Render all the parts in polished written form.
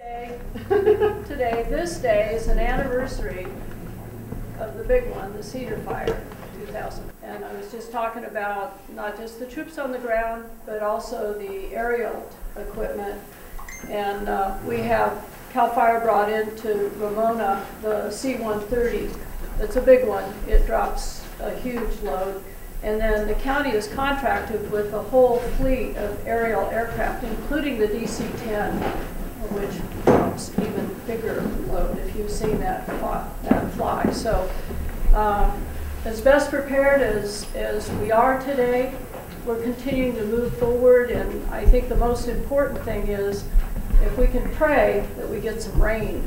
Today, this day is an anniversary of the big one, the Cedar Fire, 2000. And I was just talking about not just the troops on the ground, but also the aerial equipment. And we have CAL FIRE brought into Ramona the C-130. It's a big one. It drops a huge load. And then the county is contracted with a whole fleet of aerial aircraft, including the DC-10, which drops even bigger load if you've seen that fly. So as best prepared as we are today, we're continuing to move forward, and I think the most important thing is if we can pray that we get some rain.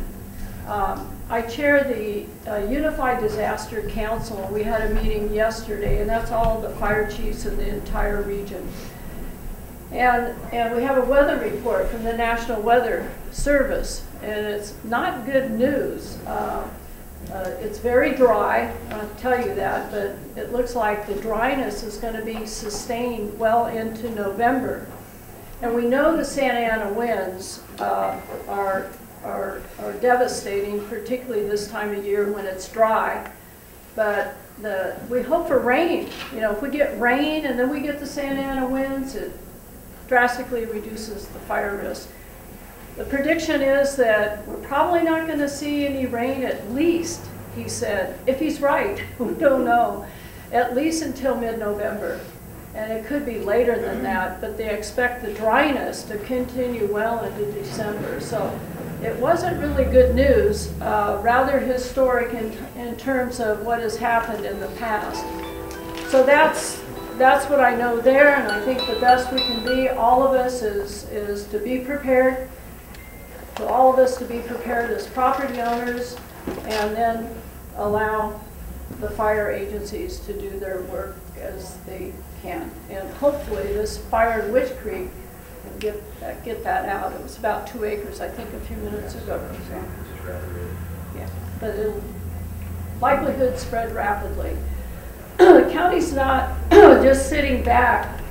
I chair the Unified Disaster Council. We had a meeting yesterday, and that's all the fire chiefs in the entire region. And we have a weather report from the National Weather Service, and it's not good news. It's very dry, I'll tell you that, but it looks like the dryness is going to be sustained well into November. And we know the Santa Ana winds are devastating, particularly this time of year when it's dry. But we hope for rain. You know, if we get rain and then we get the Santa Ana winds, it drastically reduces the fire risk. The prediction is that we're probably not going to see any rain, at least, he said. If he's right, we don't know, at least until mid-November. And it could be later than that, but they expect the dryness to continue well into December. So it wasn't really good news, rather historic in terms of what has happened in the past. So that's what I know there, and I think the best we can be, all of us, is to be prepared, for all of us to be prepared as property owners, and then allow the fire agencies to do their work as they can. And hopefully this fire in Witch Creek can get that out. It was about 2 acres, I think, a few minutes ago. So, yeah, but it'll likelihood spread rapidly. The county's not just sitting back,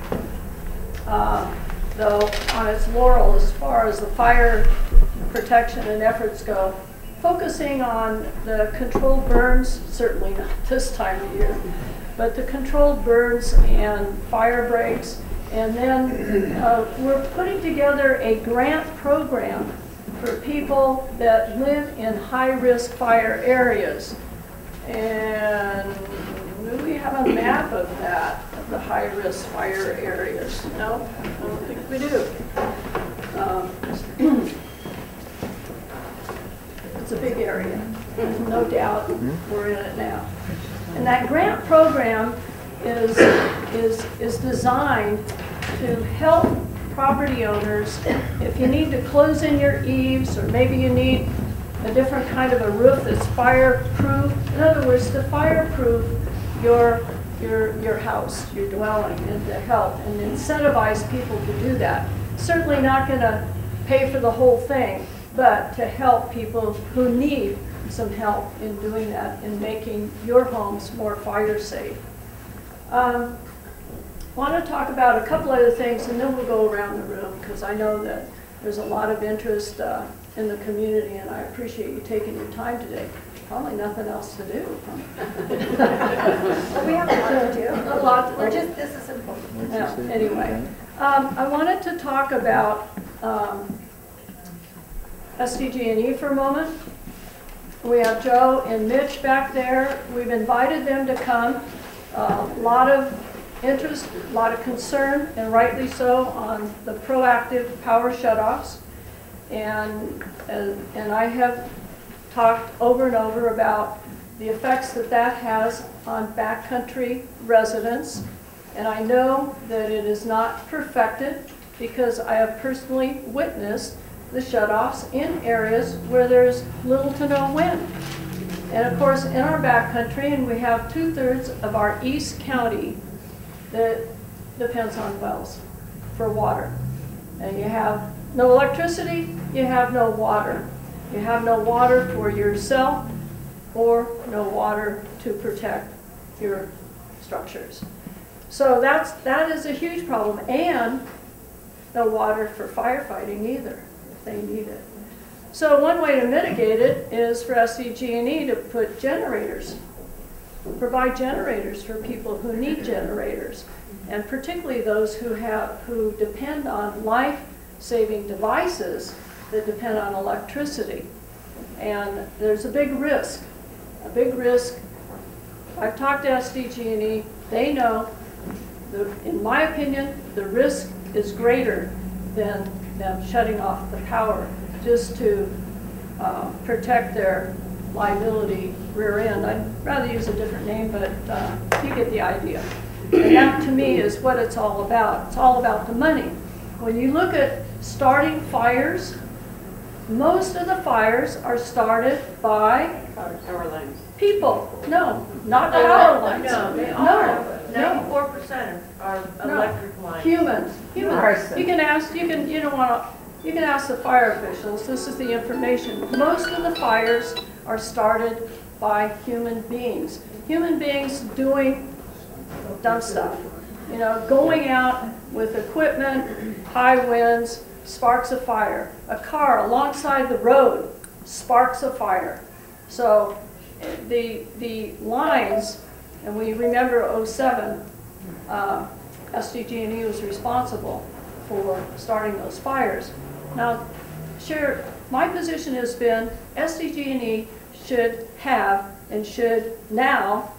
though, on its laurel as far as the fire protection and efforts go, focusing on the controlled burns, certainly not this time of year, but the controlled burns and fire breaks. And then we're putting together a grant program for people that live in high-risk fire areas. And do we have a map of that, of the high-risk fire areas? No, I don't think we do. It's a big area, no doubt. We're in it now. And that grant program is designed to help property owners. If you need to close in your eaves, or maybe you need a different kind of a roof that's fireproof. In other words, to fireproof your house, your dwelling, and to help and incentivize people to do that. Certainly not going to pay for the whole thing, but to help people who need some help in doing that, in making your homes more fire safe. I want to talk about a couple other things, and then we'll go around the room, because I know that there's a lot of interest in the community, and I appreciate you taking your time today. Probably nothing else to do. Well, we have a lot to do. A lot. We're just, this is important. Yeah, anyway, I wanted to talk about SDG&E for a moment. We have Joe and Mitch back there. We've invited them to come. A lot of interest, a lot of concern, and rightly so, on the proactive power shutoffs. And I have talked over and over about the effects that has on backcountry residents. And I know that it is not perfected, because I have personally witnessed the shutoffs in areas where there's little to no wind. And of course, in our backcountry, and we have 2/3 of our East County that depends on wells for water. And you have no electricity, you have no water. You have no water for yourself, or no water to protect your structures. So that is a huge problem, and no water for firefighting either, if they need it. So one way to mitigate it is for SDG&E to put generators, provide generators for people who need generators, and particularly those who depend on life-saving devices that depend on electricity. And there's a big risk, a big risk. I've talked to SDG&E, they know, in my opinion, the risk is greater than them shutting off the power just to protect their liability rear end. I'd rather use a different name, but you get the idea. And that to me is what it's all about. It's all about the money. When you look at starting fires, most of the fires are started by power lines. people. No, not power lines. No, they No, are. no. 94% are electric lines. Humans. Humans. You can ask. You can ask the fire officials. This is the information. Most of the fires are started by human beings. Human beings doing dumb stuff. You know, going out with equipment, high winds, sparks a fire. A car alongside the road, sparks a fire. So the lines, and we remember '07, SDG&E was responsible for starting those fires. Now, sure, my position has been SDG&E should have and should now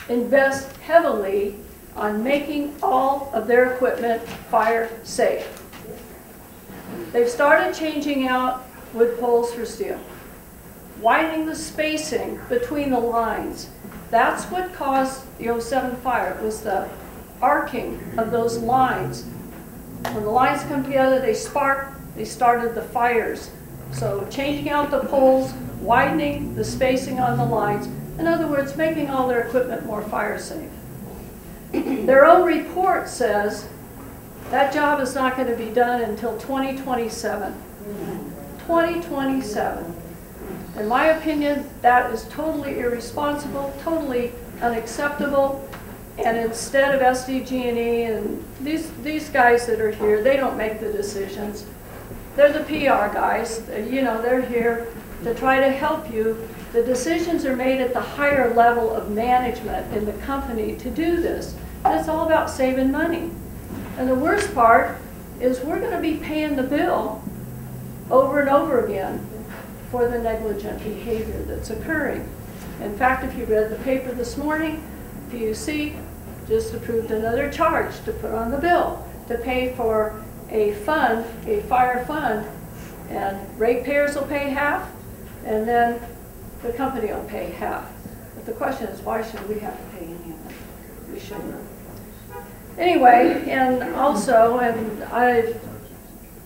invest heavily on making all of their equipment fire safe. They've started changing out wood poles for steel, widening the spacing between the lines. That's what caused the '07 fire. It was the arcing of those lines. When the lines come together, they spark, they started the fires. So changing out the poles, widening the spacing on the lines, in other words, making all their equipment more fire safe. Their own report says that job is not going to be done until 2027. 2027. In my opinion, that is totally irresponsible, totally unacceptable. And instead of SDG&E and these guys that are here, they don't make the decisions. They're the PR guys. You know, they're here to try to help you. The decisions are made at the higher level of management in the company to do this. And it's all about saving money. And the worst part is we're going to be paying the bill over and over again for the negligent behavior that's occurring. In fact, if you read the paper this morning, PUC just approved another charge to put on the bill to pay for a fund, a fire fund, and ratepayers will pay half, and then the company will pay half. But the question is, why should we have to pay any of it? We shouldn't. Anyway, and also, and I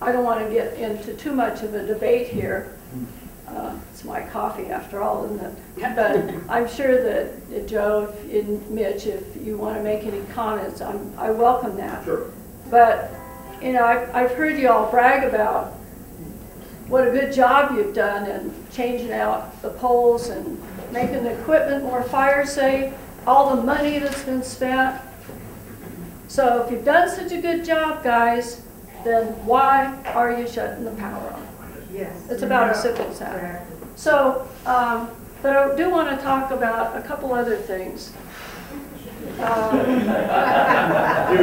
don't want to get into too much of a debate here. It's my coffee after all, isn't it? But I'm sure that Joe and Mitch, if you want to make any comments, I welcome that. Sure. But, you know, I've heard you all brag about what a good job you've done in changing out the poles and making the equipment more fire safe, all the money that's been spent. So if you've done such a good job, guys, then why are you shutting the power on? Yes. It's about as simple as that. So, but I do want to talk about a couple other things. Do you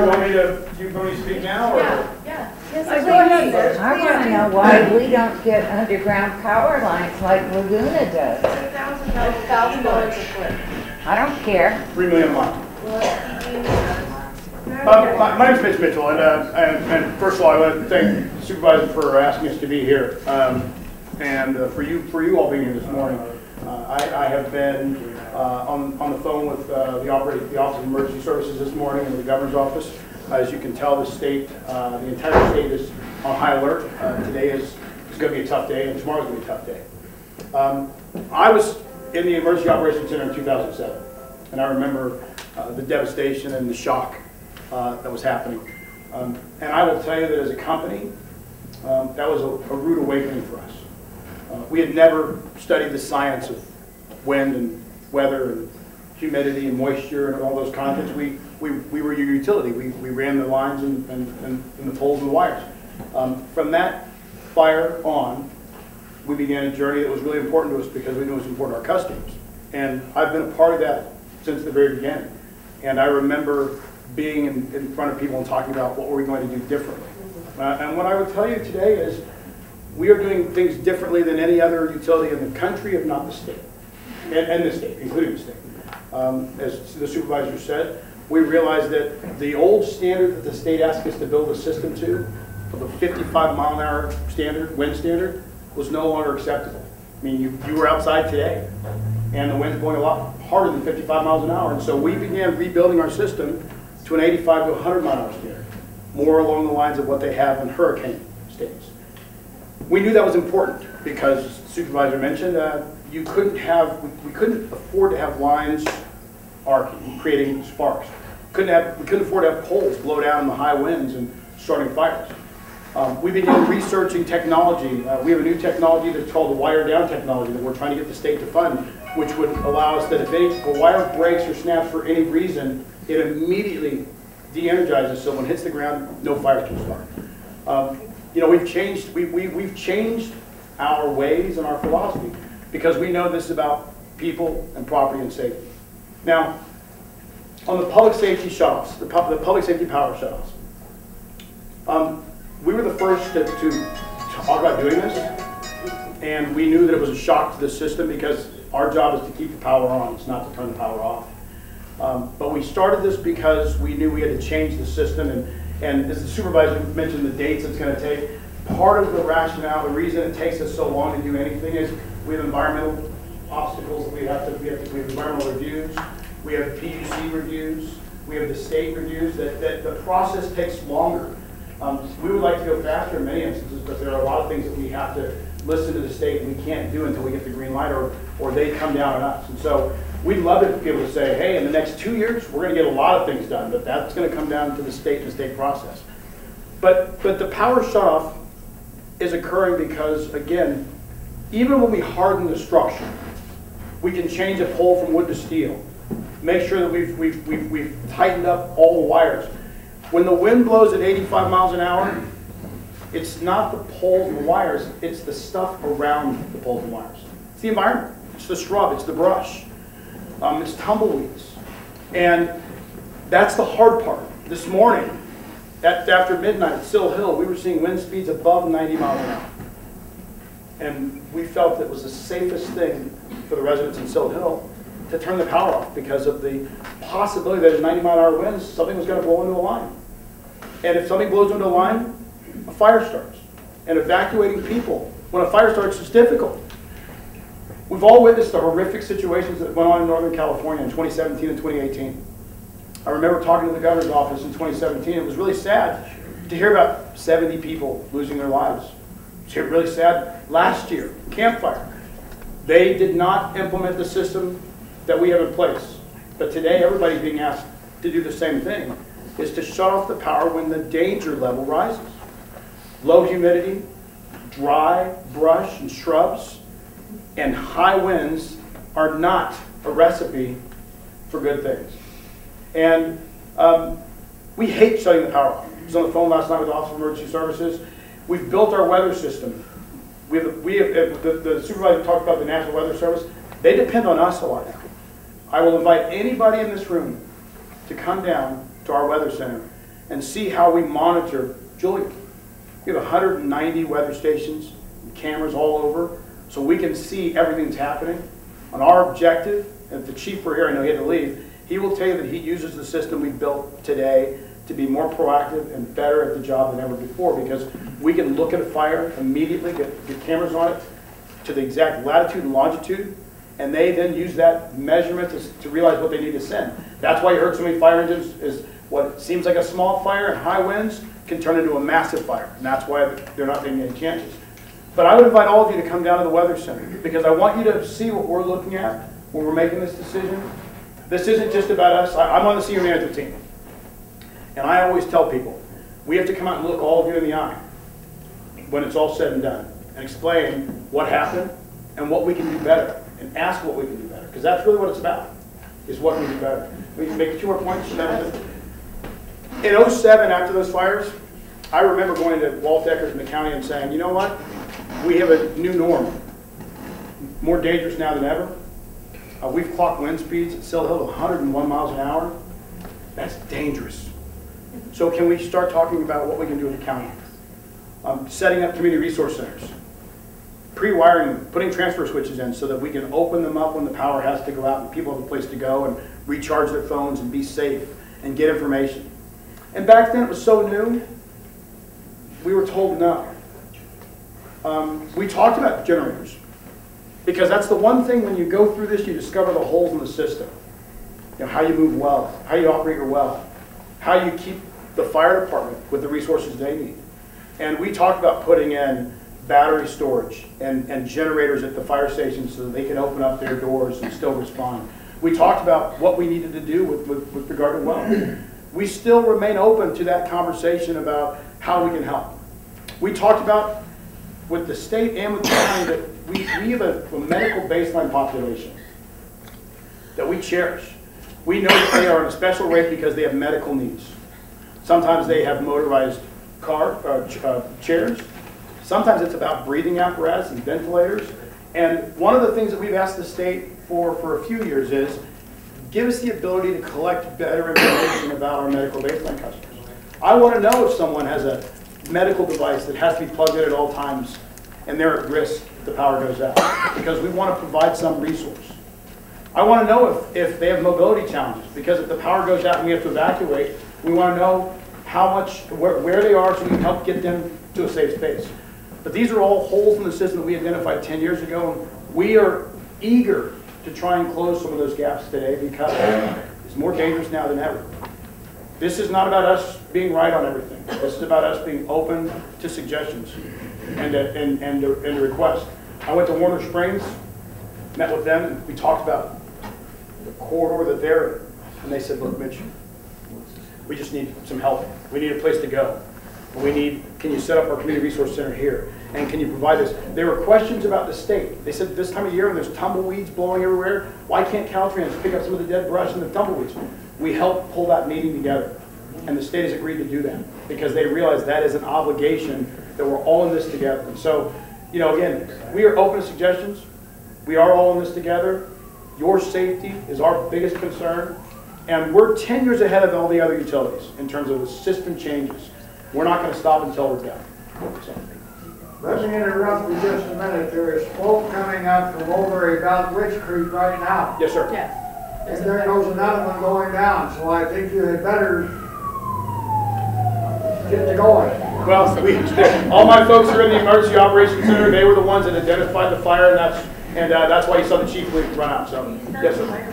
want me to speak now? Or? Yeah. Yes, go ahead, Mitch. I want to know why we don't get underground power lines like Laguna does. $1,000 a foot. I don't care. $3 million a month. My name's Mitch Mitchell, and first of all, I want to thank the supervisor for asking us to be here, and for you all being here this morning. I have been on the phone with the Office of Emergency Services this morning in the governor's office. As you can tell, the state, the entire state is on high alert. Today is going to be a tough day, and tomorrow's going to be a tough day. I was in the Emergency Operations Center in 2007, and I remember the devastation and the shock that was happening. And I will tell you that as a company, that was a rude awakening for us. We had never studied the science of wind and weather and humidity and moisture and all those contents. We were your utility. We ran the lines and the poles and the wires. From that fire on, we began a journey that was really important to us because we knew it was important to our customers. And I've been a part of that since the very beginning. And I remember being in front of people and talking about what were we going to do differently. And what I would tell you today is we are doing things differently than any other utility in the country, if not the state, and the state, including the state. As the supervisor said, we realized that the old standard that the state asked us to build a system to, of a 55-mile-an-hour standard, wind standard, was no longer acceptable. I mean, you were outside today, and the wind's blowing a lot harder than 55 miles an hour. And so we began rebuilding our system to an 85 to 100-mile-an-hour standard, more along the lines of what they have in hurricane states. We knew that was important because, the supervisor mentioned, we couldn't afford to have lines arcing, creating sparks. We couldn't afford to have poles blow down in the high winds and starting fires. We began researching technology. We have a new technology that's called the wire down technology that we're trying to get the state to fund, which would allow us that if a wire breaks or snaps for any reason, it immediately de-energizes, so when it hits the ground, no fires can start. You know, we've changed our ways and our philosophy because we know this is about people and property and safety. Now, on the public safety shutoffs, the public safety power shutoffs, we were the first to talk about doing this, and we knew that it was a shock to the system because our job is to keep the power on, it's not to turn the power off. But we started this because we knew we had to change the system, and as the supervisor mentioned the dates it's going to take, part of the rationale, the reason it takes us so long to do anything is we have environmental obstacles that we have environmental reviews, we have PUC reviews, we have the state reviews, that the process takes longer. We would like to go faster in many instances, but there are a lot of things that we have to listen to the state and we can't do until we get the green light or they come down on us. And so we'd love to be able to say, hey, in the next 2 years, we're going to get a lot of things done, but that's going to come down to the state and the state process. But the power shutoff is occurring because, again, even when we harden the structure, we can change a pole from wood to steel, make sure that we've tightened up all the wires. When the wind blows at 85 miles an hour, it's not the poles and the wires, it's the stuff around the poles and wires. It's the environment, it's the shrub, it's the brush, it's tumbleweeds. And that's the hard part. This morning, after midnight at Sill Hill, we were seeing wind speeds above 90 miles an hour. And we felt it was the safest thing for the residents in Sill Hill to turn the power off because of the possibility that at 90-mile-an-hour winds, something was going to blow into a line. And if something blows into a line, a fire starts. And evacuating people when a fire starts is difficult. We've all witnessed the horrific situations that went on in Northern California in 2017 and 2018. I remember talking to the governor's office in 2017. It was really sad to hear about 70 people losing their lives. It was really sad last year, Camp Fire. They did not implement the system that we have in place. But today, everybody's being asked to do the same thing, is to shut off the power when the danger level rises. Low humidity, dry brush and shrubs, and high winds are not a recipe for good things. And we hate shutting the power off. I was on the phone last night with the Office of Emergency Services. We've built our weather system. The supervisor talked about the National Weather Service. They depend on us a lot now. I will invite anybody in this room to come down to our weather center and see how we monitor Julian. We have 190 weather stations, cameras all over, so we can see everything that's happening. On our objective, and if the chief were here, I know he had to leave, he will tell you that he uses the system we built today to be more proactive and better at the job than ever before, because we can look at a fire immediately, get cameras on it to the exact latitude and longitude, and they then use that measurement to realize what they need to send. That's why you heard so many fire engines, is what seems like a small fire and high winds can turn into a massive fire, and that's why they're not taking any chances. But I would invite all of you to come down to the Weather Center, because I want you to see what we're looking at when we're making this decision. This isn't just about us. I'm on the senior management team. And I always tell people, we have to come out and look all of you in the eye when it's all said and done and explain what happened and what we can do better and ask what we can do better, because that's really what it's about, is what we can do better. We can make 2 more points. In 2007, after those fires, I remember going to Walt Eckers in the county and saying, you know what, we have a new norm. More dangerous now than ever. We've clocked wind speeds at Sill Hill to 101 miles an hour. That's dangerous. So can we start talking about what we can do in the county? Setting up community resource centers. Pre-wiring them, putting transfer switches in so that we can open them up when the power has to go out and people have a place to go and recharge their phones and be safe and get information. And back then it was so new, we were told no. We talked about generators because that's the one thing when you go through this, you discover the holes in the system. You know, how you move well, how you operate your well, how you keep the fire department with the resources they need. And we talked about putting in battery storage and generators at the fire stations so that they can open up their doors and still respond. We talked about what we needed to do with regard to well. We still remain open to that conversation about how we can help. We talked about with the state and with the county that we have a medical baseline population that we cherish. We know that they are in a special rate because they have medical needs. Sometimes they have motorized chairs. Sometimes it's about breathing apparatus and ventilators. And one of the things that we've asked the state for a few years is give us the ability to collect better information about our medical baseline customers. I want to know if someone has a medical device that has to be plugged in at all times and they're at risk if the power goes out, because we want to provide some resource. I want to know if they have mobility challenges, because if the power goes out and we have to evacuate, we want to know how much, where they are so we can help get them to a safe space. But these are all holes in the system that we identified 10 years ago, and we are eager to try and close some of those gaps today because it's more dangerous now than ever. This is not about us being right on everything. This is about us being open to suggestions and to requests. I went to Warner Springs, met with them, and we talked about the corridor that they're in. And they said, look, Mitch, we just need some help. We need a place to go. Can you set up our community resource center here? And can you provide this? There were questions about the state. They said this time of year when there's tumbleweeds blowing everywhere, why can't Caltrans pick up some of the dead brush and the tumbleweeds? We helped pull that meeting together. And the state has agreed to do that because they realize that is an obligation that we're all in this together. And so, you know, again, we are open to suggestions. We are all in this together. Your safety is our biggest concern. And we're 10 years ahead of all the other utilities in terms of the system changes. We're not going to stop until we're done. So. Let me interrupt you just a minute. There is smoke coming up from over about Witch Creek right now. Yes, sir. Yes. And there goes another one going down, so I think you had better get to going. Well, all my folks are in the Emergency Operations Center. They were the ones that identified the fire, and that's why you saw the chief run out. So, yes, sir.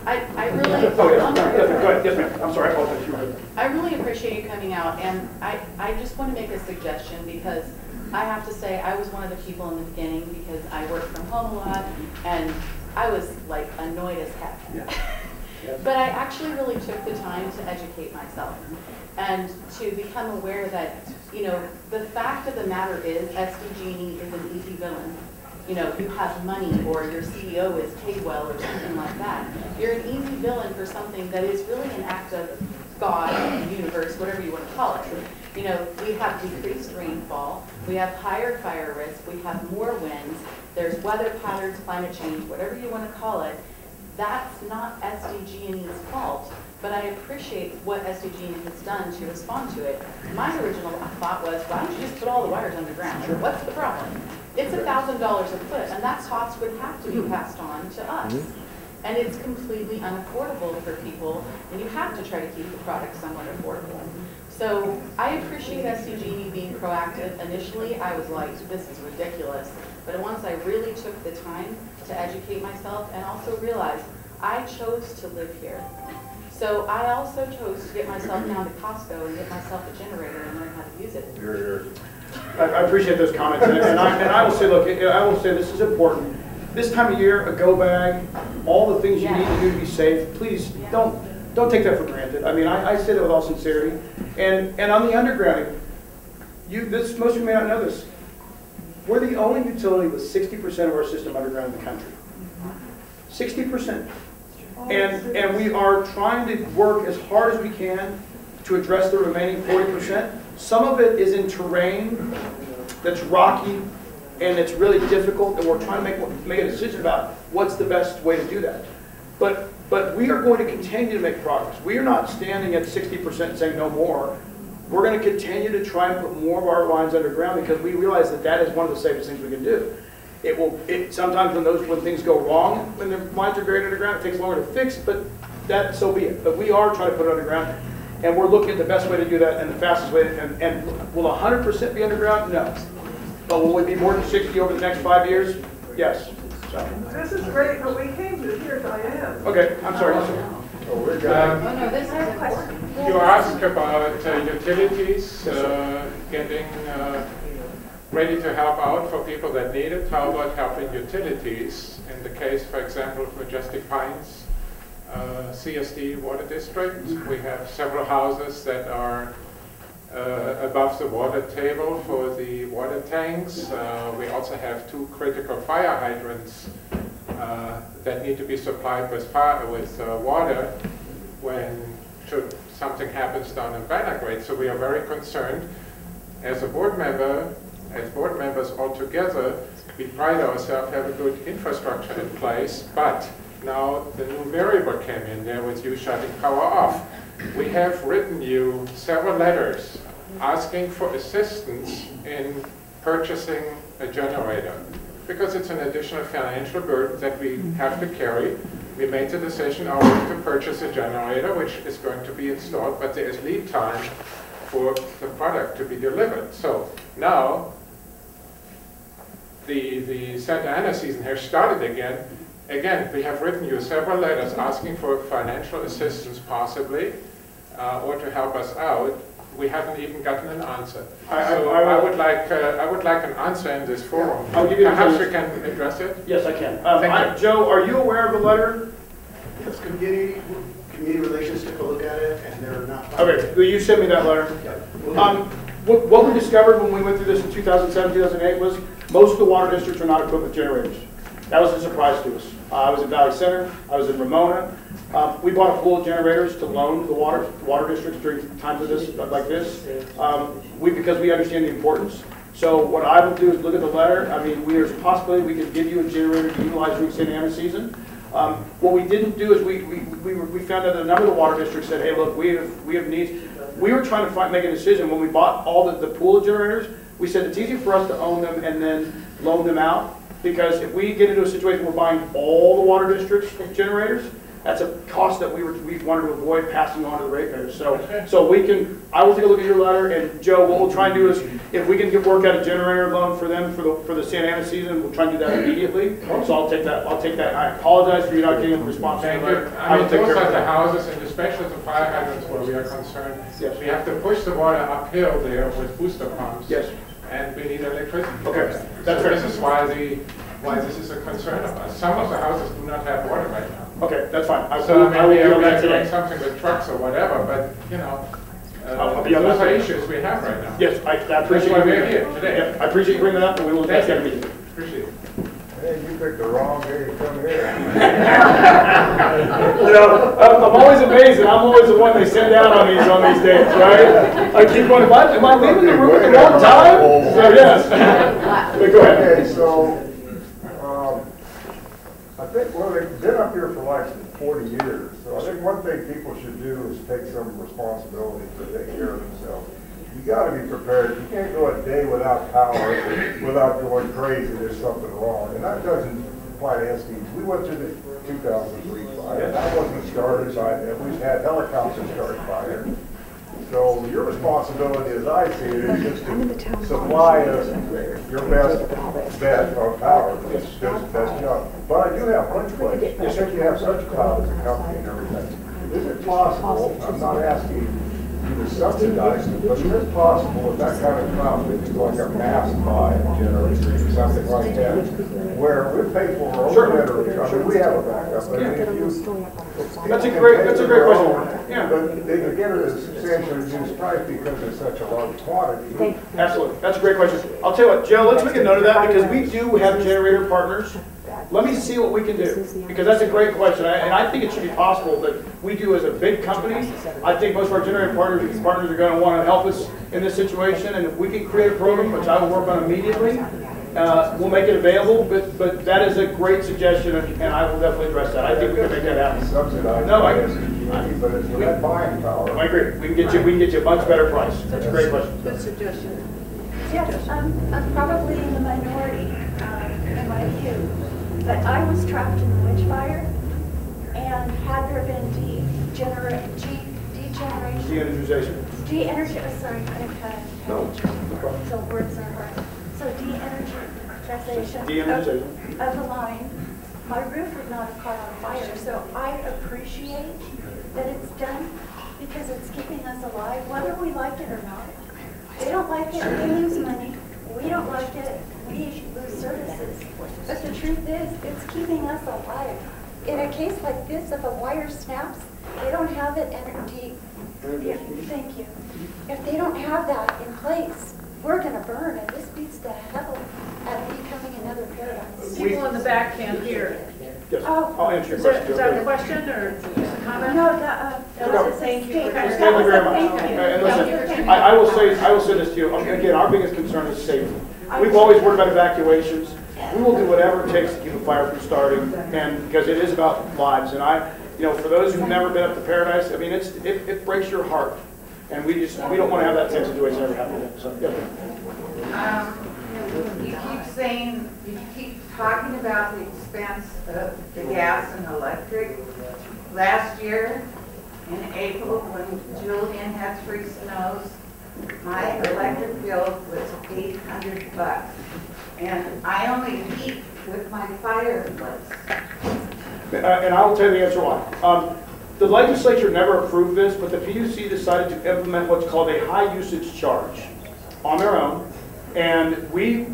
I really, Oh, yes, go ahead. Yes, ma'am. I'm sorry. I apologize. I really appreciate you coming out, and I just want to make a suggestion because I have to say I was one of the people in the beginning because I worked from home a lot, and I was like annoyed as heck. Yeah. But I actually really took the time to educate myself and to become aware that, you know, the fact of the matter is SDG&E is an easy villain. You know, you have money or your CEO is paid well or something like that. You're an easy villain for something that is really an act of God, the universe, whatever you want to call it. You know, we have decreased rainfall, we have higher fire risk, we have more winds, there's weather patterns, climate change, whatever you want to call it. That's not SDG&E's fault, but I appreciate what SDG&E has done to respond to it. My original thought was, why don't you just put all the wires underground? Sure. What's the problem? It's $1,000 a foot, and that cost would have to be passed on to us. And it's completely unaffordable for people, and you have to try to keep the product somewhat affordable. So I appreciate SDG&E being proactive. Initially, I was like, this is ridiculous. But once I really took the time to educate myself and also realize I chose to live here. So I also chose to get myself down to Costco and get myself a generator and learn how to use it. I appreciate those comments, and I will say, look, I will say this is important. This time of year, a go bag, all the things you need to do to be safe. Please don't take that for granted. I mean, I say that with all sincerity. And on the underground, most of you may not know this. We're the only utility with 60% of our system underground in the country. 60%. And we are trying to work as hard as we can to address the remaining 40%. Some of it is in terrain that's rocky and it's really difficult, and we're trying to make a decision about what's the best way to do that. But we are going to continue to make progress. We are not standing at 60% saying no more. We're going to continue to try and put more of our lines underground because we realize that that is one of the safest things we can do. Sometimes when things go wrong, when the lines are buried underground, it takes longer to fix, but so be it. But we are trying to put it underground, and we're looking at the best way to do that and the fastest way. And will 100% be underground? No. But will it be more than 60 over the next 5 years? Yes. So. This is great, but we came to hear Diane. Okay, I'm sorry. Oh, no, this is a question. You asked about utilities getting ready to help out for people that need it. How about helping utilities? In the case, for example, of Majestic Pines, CSD Water District, we have several houses that are above the water table for the water tanks. We also have 2 critical fire hydrants that need to be supplied with water when should something happens down in Bannergrade. So we are very concerned as board members all together. We pride ourselves to have a good infrastructure in place, but now the new variable came in there with you shutting power off. We have written you several letters asking for assistance in purchasing a generator because it's an additional financial burden that we have to carry. We made the decision already to purchase a generator, which is going to be installed, but there is lead time for the product to be delivered. So now the Santa Ana season has started again. Again, we have written you several letters asking for financial assistance possibly, or to help us out. We haven't even gotten an answer. I would like an answer in this forum. I'll give you Perhaps we can address it? Yes, I can. Joe, are you aware of the letter? Yes, community relations took a look at it, and they're not. Okay, will you send me that letter? Yeah. What we discovered when we went through this in 2007, 2008 was most of the water districts are not equipped with generators. That was a surprise to us. I was in Valley Center, I was in Ramona. We bought a pool of generators to loan the water districts during times of this, like this, because we understand the importance. So what I will do is look at the letter. I mean, there's a possibility we could give you a generator to utilize during Santa Ana season. What we didn't do is we found out that a number of the water districts said, hey, look, we have needs. We were trying to make a decision when we bought all the pool of generators. We said it's easy for us to own them and then loan them out, because if we get into a situation where we're buying all the water districts generators, that's a cost that we wanted to avoid passing on to the ratepayers. So I will take a look at your letter, and Joe, what we'll try and do is, if we can work out a generator loan for them for the Santa Ana season, we'll try and do that immediately. So I'll take that. I apologize for you not getting a response. Thank you. I mean, those are the houses, and especially the fire hydrants where we are concerned. Yes. We have to push the water uphill there with booster pumps. Yes. And we need electricity. Okay. That's so fair. This is why this is a concern of us. Some of the houses do not have water right now. Okay, that's fine. So I will maybe be on that doing today. something with trucks or whatever, but you know, I'll be on those that are today. issues we have right now. Yes, I appreciate That's you why bringing we're it here up. today. Yep, I appreciate you bringing that up, and we will address that immediately. Appreciate it. Hey, you picked the wrong day to come here. You know, I'm always amazed, and I'm always the one they send out on these days, right? I keep going, am I leaving the room at the wrong time? So yes. But go ahead. Okay, so I think, well, they've been up here for like 40 years. So I think one thing people should do is take some responsibility to take care of themselves. You got to be prepared. You can't go a day without power without going crazy. There's something wrong, and that doesn't apply to SDs. We went through the 2003 fire. That wasn't started by them. We've had helicopters start fire. So your responsibility, as I see it, is just to supply us your best bet on power. It's just the best job. But I do have one question. I think you have such cloud as a company and everything. Is it possible, I'm not asking you to subsidize it, but is it possible with that kind of cloud to do like a mass buy generator or something like that, where we pay for our own generator? I mean, we have a backup, but if you... That's a great question. Yeah. But they can get it at a substantially reduced price because it's such a large quantity. Absolutely. That's a great question. I'll tell you what, Joe, let's make a note of that, because we do have generator partners. Let me see what we can do, because that's a great question, and I think it should be possible that we do as a big company. I think most of our generator partners are going to want to help us in this situation, and if we can create a program, which I will work on immediately, we'll make it available, but that is a great suggestion, and I will definitely address that. I think we can make that happen. Subsidized No, by SDG&E, but it's net buying power. I agree. We can get you a much better price. That's a great question. Good suggestion. Yes, I'm probably in the minority in my view, but I was trapped in the witch fire, and had there been De-energization. So words are hard. So de-energization De-energization. of the line, my roof would not have caught on fire. So I appreciate that it's done because it's keeping us alive, whether we like it or not. They don't like it, we lose money. We don't like it, we lose services. But the truth is, it's keeping us alive. In a case like this, if a wire snaps, they don't have it thank you. If they don't have that in place, we're going to burn, and this beats the hell out of becoming another paradise. People in the back can't hear. Yes, Oh. I'll answer your Is question. that a question or just a comment? No, That was a thank you. Thank you very much. And listen, I will say this to you. Again, our biggest concern is safety. We've always worried about evacuations. We will do whatever it takes to keep a fire from starting, and because it is about lives. And for those who've never been up to Paradise, I mean, it breaks your heart, and we don't want to have that same situation ever happen again. So, yeah. You keep talking about the expense of the gas and electric. Last year, in April, when Julian had 3 snows, my electric bill was $800, and I only heat with my fireplace. And I will tell you the answer why. The legislature never approved this, but the PUC decided to implement what's called a high usage charge on their own. And we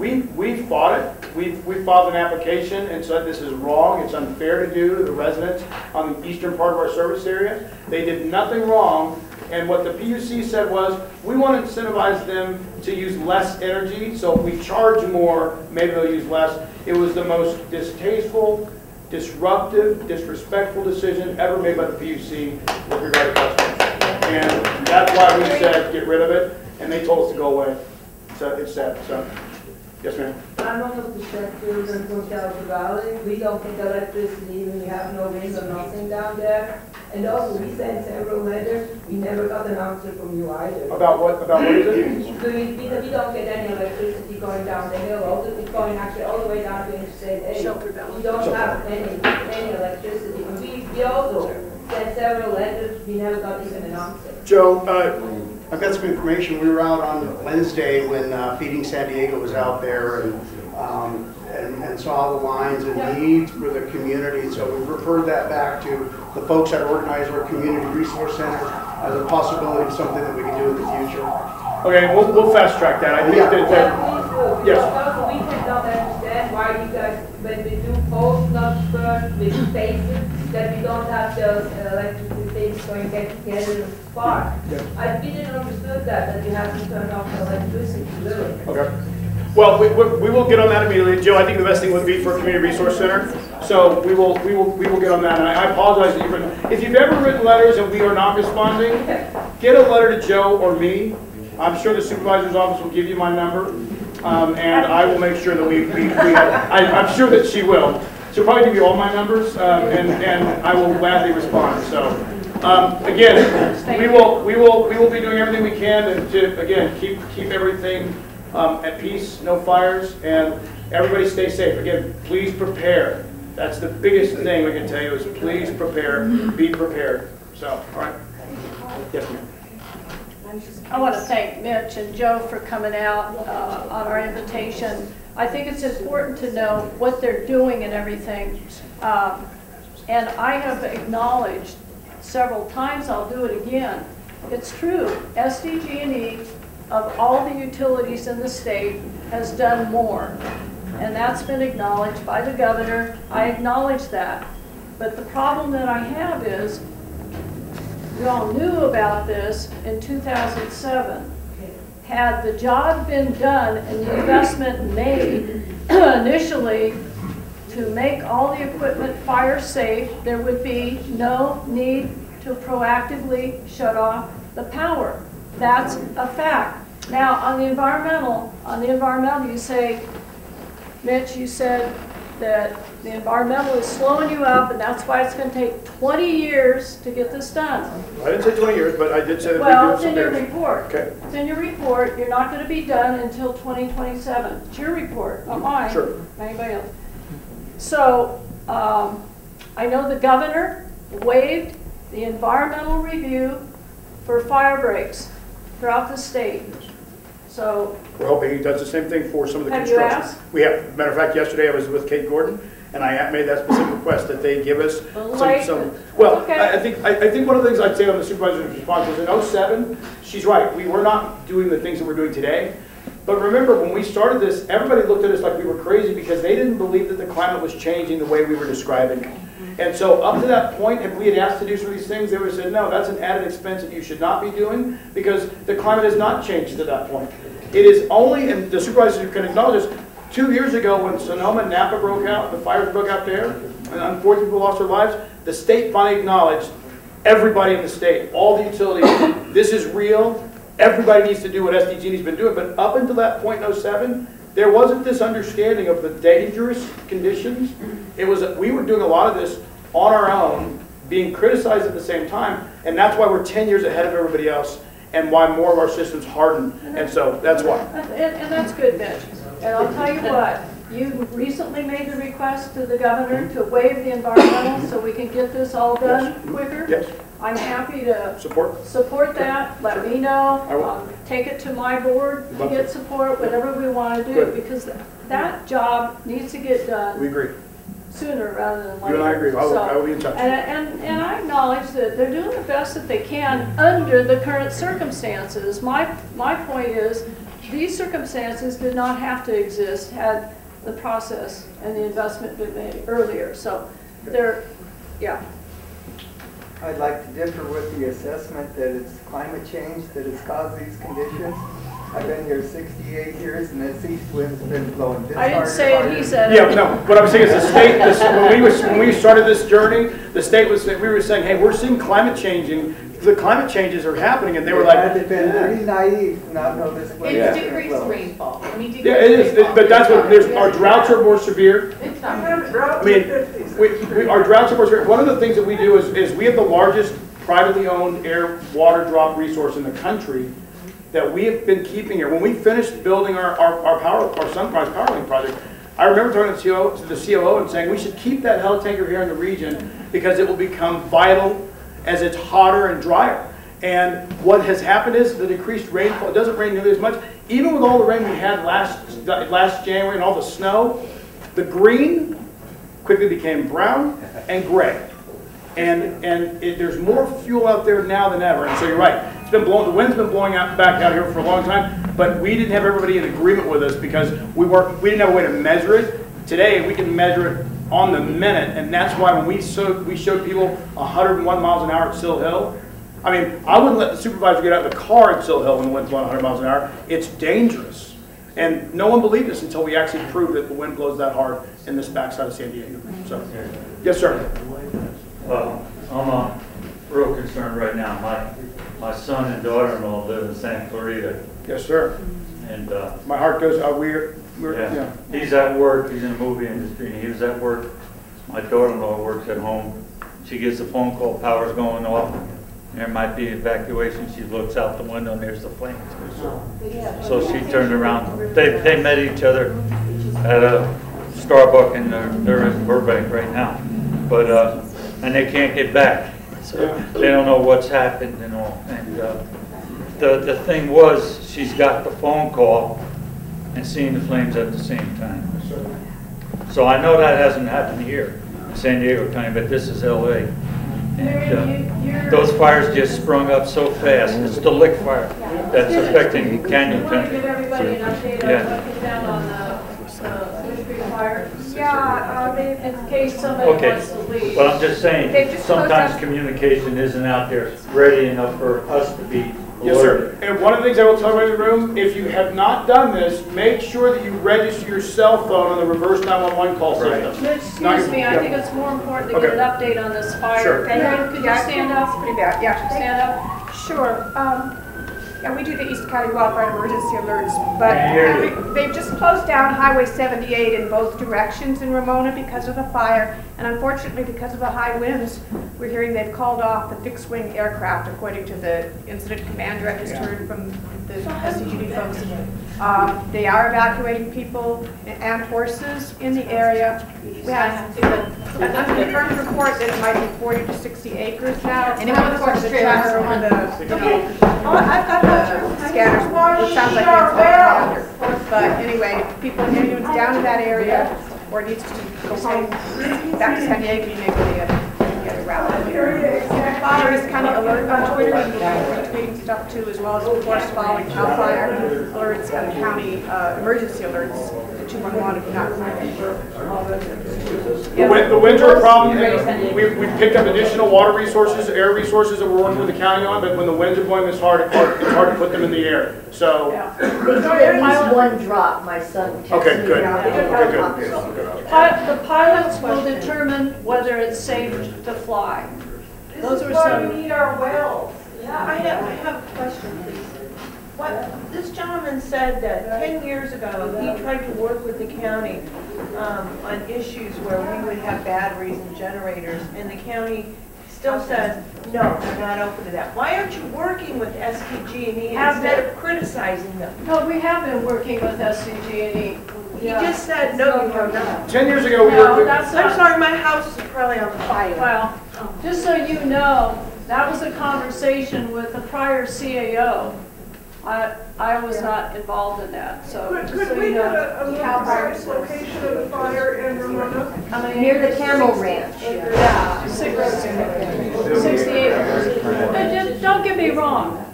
fought it. We filed an application and said this is wrong. It's unfair to do to the residents on the eastern part of our service area. They did nothing wrong. And what the PUC said was, we want to incentivize them to use less energy. So if we charge more, maybe they'll use less. It was the most distasteful, disruptive, disrespectful decision ever made by the PUC with regard to customers. And that's why we said get rid of it. And they told us to go away. So it's sad. So, yes, ma'am. I'm one of the sectors in Coachella Valley. We don't get electricity when we have no wind or nothing down there. And also, we sent several letters. We never got an answer from you either. About what? About what is it? We don't get any electricity going down the hill. It's going actually all the way down to Interstate 8. We don't have any electricity. And we also sent several letters. We never got even an answer. Joe, I've got some information. We were out on Wednesday when Feeding San Diego was out there and saw the lines and needs for the community. So we've referred that back to the folks that organize our Community Resource Center as a possibility of something that we can do in the future. Okay, we'll fast track that. I think that yes. Also, we cannot understand why you guys, when we do post nuts with spaces, that we don't have those electricity things going back together in the spark. Yeah. We didn't understand that you have to turn off the electricity, really. Okay. Well, we will get on that immediately. Joe, I think the best thing would be for a community resource center. So we will get on that. And I apologize that if you've ever written letters and we are not responding, get a letter to Joe or me. I'm sure the supervisor's office will give you my number, and I will make sure that I'm sure that she will. She'll probably give you all my numbers, and I will gladly respond. So, again, we will be doing everything we can to again keep everything at peace, no fires, and everybody stay safe. Again, please prepare. That's the biggest thing we can tell you is please prepare, be prepared. So, all right. Yes, ma'am. I want to thank Mitch and Joe for coming out on our invitation. I think it's important to know what they're doing and everything. And I have acknowledged several times, I'll do it again. It's true, SDG&E, of all the utilities in the state, has done more. And that's been acknowledged by the governor. I acknowledge that. But the problem that I have is, we all knew about this in 2007. Had the job been done and the investment made initially to make all the equipment fire safe, there would be no need to proactively shut off the power. That's a fact. Now, on the environmental, you say Mitch, you said that the environmental is slowing you up, and that's why it's going to take 20 years to get this done. I didn't say 20 years, but I did say that Well, we it's do in some your years. report. Okay. It's in your report. You're not going to be done until 2027. It's your report, not mine. Sure. Not anybody else. So, I know the governor waived the environmental review for fire breaks throughout the state. So, We're hoping he does the same thing for some of the Have you construction. asked? We have. Matter of fact, yesterday I was with Kate Gordon, and I made that specific request that they give us some. Well, Okay. I think one of the things I'd say on the supervisor's response was in 07, she's right. We were not doing the things that we're doing today. But remember, when we started this, everybody looked at us like we were crazy because they didn't believe that the climate was changing the way we were describing it. And so up to that point, if we had asked to do some of these things, they would have said, no, that's an added expense that you should not be doing because the climate has not changed to that point. It is only, and the supervisors can acknowledge this, 2 years ago when Sonoma and Napa broke out, the fires broke out there, and unfortunately people lost their lives, the state finally acknowledged, everybody in the state, all the utilities, this is real, everybody needs to do what SDG&E's been doing. But up until that point in 07, there wasn't this understanding of the dangerous conditions. It was, we were doing a lot of this on our own, being criticized at the same time, and that's why we're 10 years ahead of everybody else, and why more of our systems harden, and so that's why. and that's good, Mitch. And I'll tell you what, you recently made the request to the governor to waive the environmental so we can get this all done quicker. Yes. I'm happy to Support that. Let me know. I will. Take it to my board to Love get it. support, whatever we want to do, Good. because that job needs to get done We agree. sooner rather than later. You and I agree. I will be in touch. And I acknowledge that they're doing the best that they can under the current circumstances. My point is, these circumstances did not have to exist had the process and the investment been made earlier. So they're, yeah. I'd like to differ with the assessment that it's climate change that has caused these conditions. I've been here 68 years and this east wind's been blowing this hard. I didn't say it, he said it. Yeah, no, what I'm saying is the state, when we started this journey, the state was, we were saying, hey, we're seeing climate changing, the climate changes are happening, and they were like, They've been pretty naive to not know this wind. It's decreased rainfall. I mean, yeah, it is, but that's what, our droughts are more severe. It's not. I mean, our droughts are more severe. One of the things that we do is we have the largest privately owned air water drop resource in the country that we have been keeping here. When we finished building our Sunrise PowerLink project, I remember talking to the COO and saying we should keep that helitanker here in the region because it will become vital as it's hotter and drier. And what has happened is the decreased rainfall. It doesn't rain nearly as much. Even with all the rain we had last January and all the snow, the green quickly became brown and gray. And there's more fuel out there now than ever. And so you're right. It's been blowing. The wind's been blowing back out here for a long time. But we didn't have everybody in agreement with us because we didn't have a way to measure it. Today we can measure it on the minute, and that's why when we showed people 101 miles an hour at Sill Hill. I mean, I wouldn't let the supervisor get out of the car at Sill Hill when the wind's blowing 100 miles an hour. It's dangerous. And no one believed us until we actually proved that the wind blows that hard in this backside of San Diego. So, yes, sir. I'm real concerned right now. My son and daughter-in-law live in Santa Clarita. Yes, sir. And my heart goes, yeah. He's at work. He's in the movie industry. And he was at work. My daughter-in-law works at home. She gets a phone call, power's going off. There might be evacuation. She looks out the window and there's the flames. So she turned around. They met each other at a Starbucks, and they're in Burbank right now. But and they can't get back. So they don't know what's happened and all. And the thing was, she's got the phone call and seeing the flames at the same time. So I know that hasn't happened here in San Diego County, but this is LA. And those fires just sprung up so fast. It's the lick fire that's affecting Canyon You want to Country. give everybody an update on what came down on the Bush Creek fire? Yeah, in case somebody wants to leave. Well, I'm just saying, They just sometimes closed up. communication isn't out there ready enough for us to be Yes, sir. alerted. And one of the things I will tell everybody in the room, if you have not done this, make sure that you register your cell phone on the reverse 911 call system. Excuse me, I think it's more important to get an update on this fire. Sure. Could you stand up? Pretty bad, yeah. Stand up. Sure. Yeah, we do the East County Wildfire Emergency Alerts, but they've just closed down Highway 78 in both directions in Ramona because of the fire, and unfortunately because of the high winds, we're hearing they've called off the fixed-wing aircraft, according to the incident commander I just heard from the SCGD folks. They are evacuating people and horses in the area. We have an unconfirmed report that it might be 40 to 60 acres now. Anyone with horse the trailers tracker over the, Oh, I've got the scanners. It sounds like they're under. But anyway, anyone's down in that area or needs to go home back to San Diego, you may get a route. Fire is kind of alert on Twitter and retweeting stuff too, as well as of course following Cal Fire alerts and county emergency alerts. 211 if not The winter problem, we picked up additional water resources, air resources that we're working with the county on, but when the winds are blowing this hard, it's hard to put them in the air. So. They did at least one drop, my son texted Okay, me. good. The pilots will determine whether it's safe to fly. Those are some. We need our wells. Yeah. I have a question, please. This gentleman said that 10 years ago, he tried to work with the county on issues where we would have batteries and generators, and the county still says, no, they're not open to that. Why aren't you working with SDG&E instead of criticizing them? No, we have been working with SCG&E. He just said, no, you have not. 10 years ago, we No, were. that's I'm not. sorry, my house is probably on fire. Well, just so you know, that was a conversation with the prior CAO. I was not involved in that, so just so Could we you get know. a precise location of the fire in Ramona? I mean, Near the Camel Ranch. Yeah, 68. But just don't get me wrong.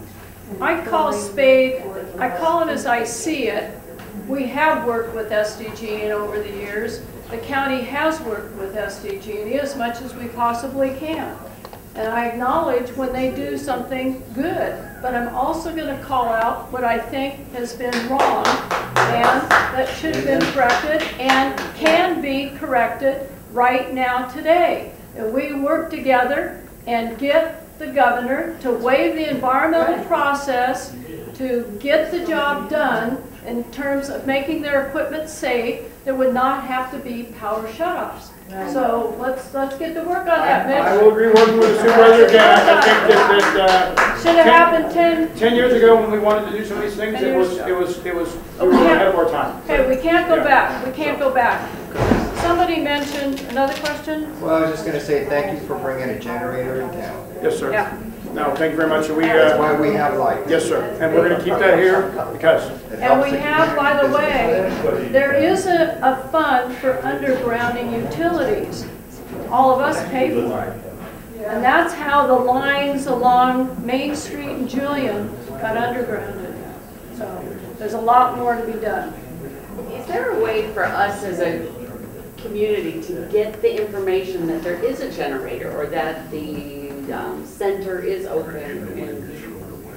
I call spade, I call it as I see it. We have worked with SDG&E over the years. The county has worked with SDG&E as much as we possibly can. And I acknowledge when they do something good, but I'm also going to call out what I think has been wrong and that should have been corrected and can be corrected right now today. And we work together and get the governor to waive the environmental process to get the job done in terms of making their equipment safe. There would not have to be power shutoffs. So let's get to work on that, Mitch. I will agree working with the supervisor again. I think that should have happened 10 years ago when we wanted to do some of these things, we were ahead of our time. Okay, we can't go back. We can't go back. Somebody mentioned another question. Well, I was just going to say thank you for bringing a generator in town. Yes, sir. Yeah. No, thank you very much. That's why we have light. Yes, sir. And we're going to keep that here because. And we have, by the way, there is a fund for undergrounding utilities. All of us pay for it. And that's how the lines along Main Street and Julian got undergrounded. So there's a lot more to be done. Is there a way for us as a community to get the information that there is a generator or that the center is open in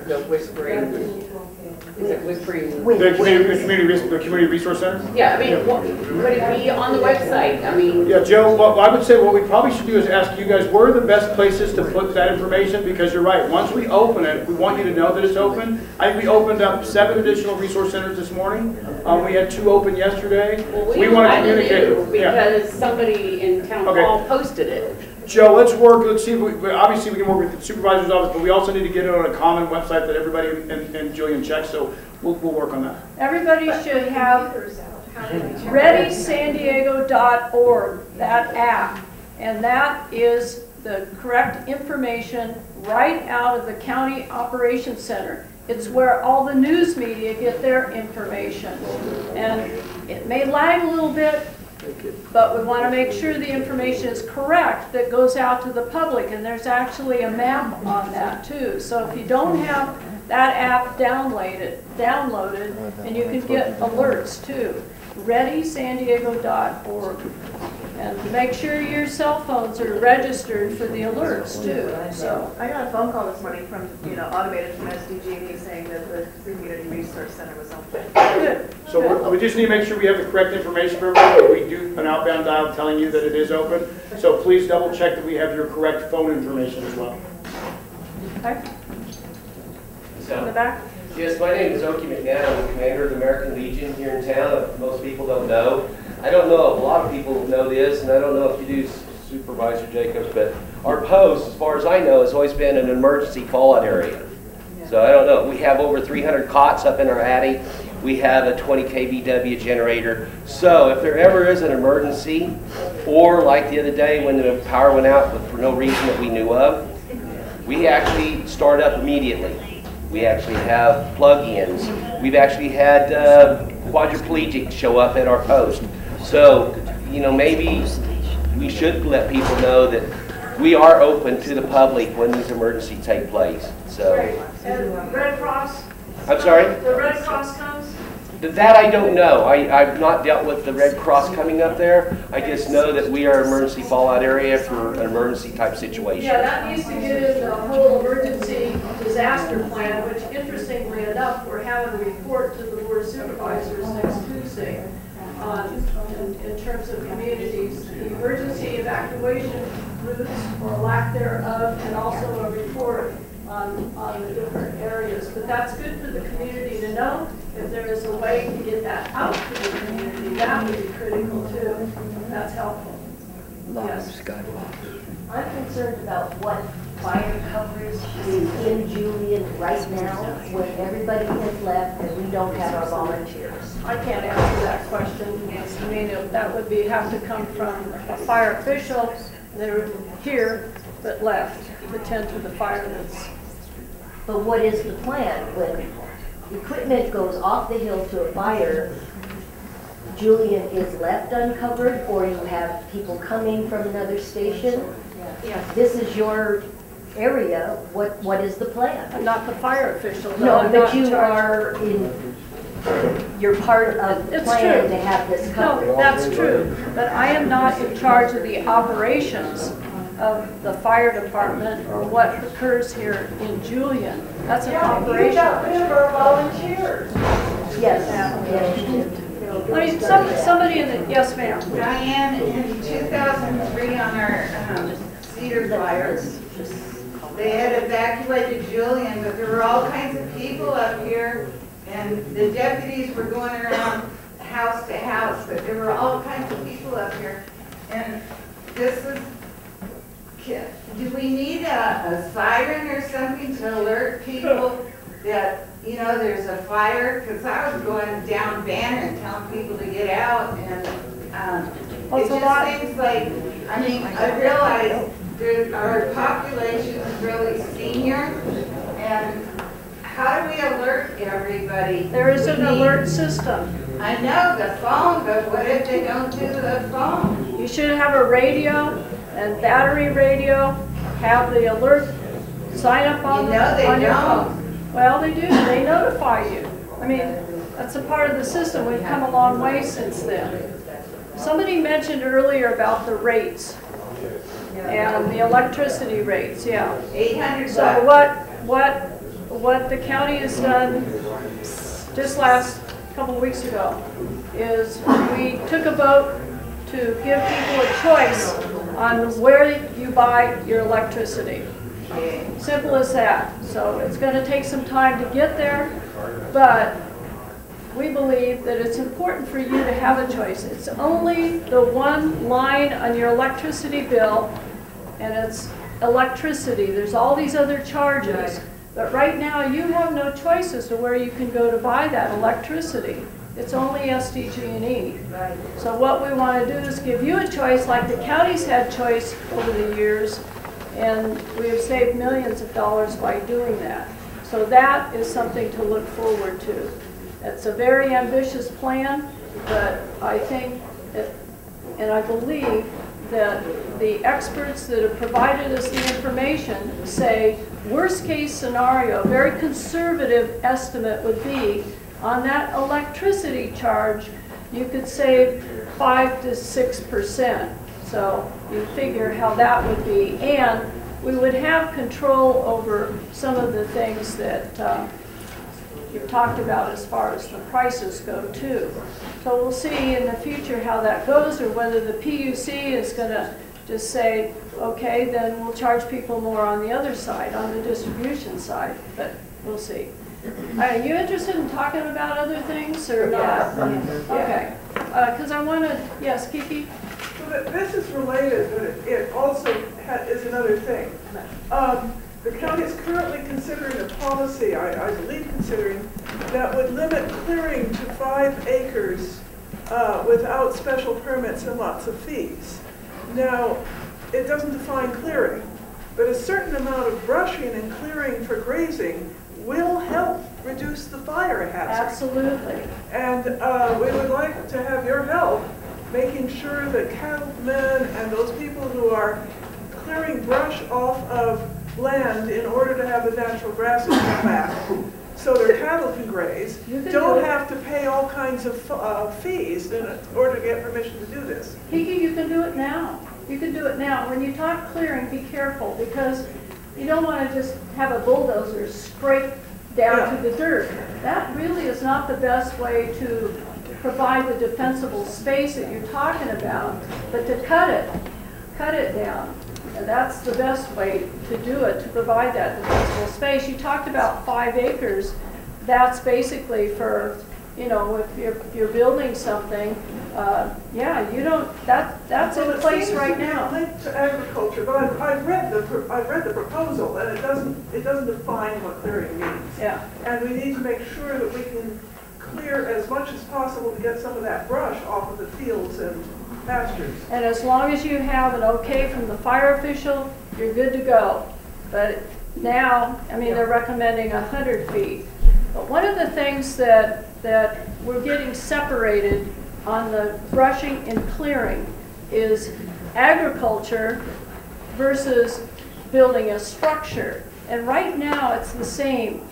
the Whispering? Is it Whispering? The community resource center? Yeah, I mean, would it be on the website? I mean. Yeah, Joe, what I would say what we probably should do is ask you guys where are the best places to put that information, because you're right. Once we open it, we want you to know that it's open. I think we opened up 7 additional resource centers this morning. We had 2 open yesterday. Well, we want to communicate. Because somebody in town hall posted it. Joe, let's work. Let's see. Obviously, we can work with the supervisor's office, but we also need to get it on a common website that everybody in Julian checks. So we'll work on that. Everybody should have readysandiego.org, that app, and that is the correct information right out of the county operations center. It's where all the news media get their information, and it may lag a little bit, but we want to make sure the information is correct that goes out to the public, and there's actually a map on that too. So if you don't have that app downloaded, and you can get alerts too. readysandiego.org. And make sure your cell phones are registered for the alerts too. So I got a phone call this morning from, automated from SDG&E saying that the Community Resource Center was open. good. So we just need to make sure we have the correct information for everybody. We do an outbound dial telling you that it is open. So please double check that we have your correct phone information as well. Okay. In the back? Yes, my name is Oki McNabb. I'm the commander of the American Legion here in town. Most people don't know. I don't know if a lot of people know this, and I don't know if you do, Supervisor Jacob, but our post, as far as I know, has always been an emergency fallout area. So I don't know. We have over 300 cots up in our attic. We have a 20 kVW generator. So if there ever is an emergency, or like the other day when the power went out for no reason that we knew of, we actually start up immediately. We actually have plug-ins. We've actually had quadriplegics show up at our post. So, you know, maybe we should let people know that we are open to the public when these emergencies take place. So. And Red Cross? I'm sorry? The Red Cross comes? That I don't know. I've not dealt with the Red Cross coming up there. I just know that we are an emergency fallout area for an emergency type situation. Yeah, that needs to get in the whole emergency disaster plan, which interestingly enough, we're having a report to the Board of Supervisors next Tuesday on, in terms of communities, the emergency evacuation routes or lack thereof, and also a report on the different areas. But that's good for the community to know. If there is a way to get that out to the community, that would be critical too. That's helpful. Yes. I'm concerned about what fire coverage is in Julian right now when everybody has left and we don't have our volunteers. I can't answer that question. I mean, that would have to come from a fire official. They're here but left to tend to the fire that's. But what is the plan when equipment goes off the hill to a fire? Julian is left uncovered, or you have people coming from another station? Yes. This is your area. What is the plan? I'm not the fire official. No, but you are you're part of the plan to have this covered. No, that's true. But I am not in charge of the operations of the fire department or what occurs here in Julian. That's an operation. You got rid of our volunteers. Yes. I mean, somebody in the, yes ma'am. Diane, in 2003 on our Cedar fires, they had evacuated Julian, but there were all kinds of people up here, and the deputies were going around house to house, but there were all kinds of people up here. And this is, do we need a siren or something to alert people that, you know, there's a fire? Because I was going down Banner and telling people to get out, and it just seems like, I mean, I realize our population is really senior, and how do we alert everybody? There is an alert system. I know the phone, but what if they don't do the phone? You should have a radio and battery radio, have the alert sign up on, on your phone. Well, they do. They notify you. I mean, that's a part of the system. We've come a long way since then. Somebody mentioned earlier about the rates and the electricity rates. Yeah. 800. So what the county has done just last couple of weeks ago is we took a vote to give people a choice on where you buy your electricity. Simple as that. So it's going to take some time to get there, but we believe that it's important for you to have a choice. It's only the one line on your electricity bill, and it's electricity. There's all these other charges, but right now you have no choice as to where you can go to buy that electricity. It's only SDG&E. So what we want to do is give you a choice like the county's had choice over the years, and we have saved millions of dollars by doing that. So that is something to look forward to. It's a very ambitious plan, but I think, and I believe that the experts that have provided us the information say worst case scenario, a very conservative estimate would be on that electricity charge, you could save 5 to 6%. So you figure how that would be. And we would have control over some of the things that you've talked about as far as the prices go too. So we'll see in the future how that goes, or whether the PUC is going to just say, okay, then we'll charge people more on the other side, on the distribution side, but we'll see. Are you interested in talking about other things or not? Okay, because I want to, yes, Kiki? So this is related, but it also is another thing. The county is currently considering a policy, I believe considering, that would limit clearing to 5 acres without special permits and lots of fees. Now, it doesn't define clearing, but a certain amount of brushing and clearing for grazing will help reduce the fire hazard. Absolutely. And we would like to have your help making sure that cattlemen and those people who are clearing brush off of land in order to have the natural grasses come back so their cattle can graze, don't have to pay all kinds of fees in order to get permission to do this. Kiki, you can do it now. You can do it now. When you talk clearing, be careful, because you don't want to just have a bulldozer scrape down to the dirt. That really is not the best way to provide the defensible space that you're talking about, but to cut it down. And that's the best way to do it, to provide that defensible space. You talked about 5 acres. That's basically for, you know, if you're building something, yeah, you don't, that's in place right now. Linked to agriculture, but I've read the proposal, and it doesn't define what clearing means. Yeah. And we need to make sure that we can clear as much as possible to get some of that brush off of the fields and pastures. And as long as you have an okay from the fire official, you're good to go. But now, I mean, they're recommending 100 feet. But one of the things that we're getting separated on the brushing and clearing is agriculture versus building a structure. And right now, it's the same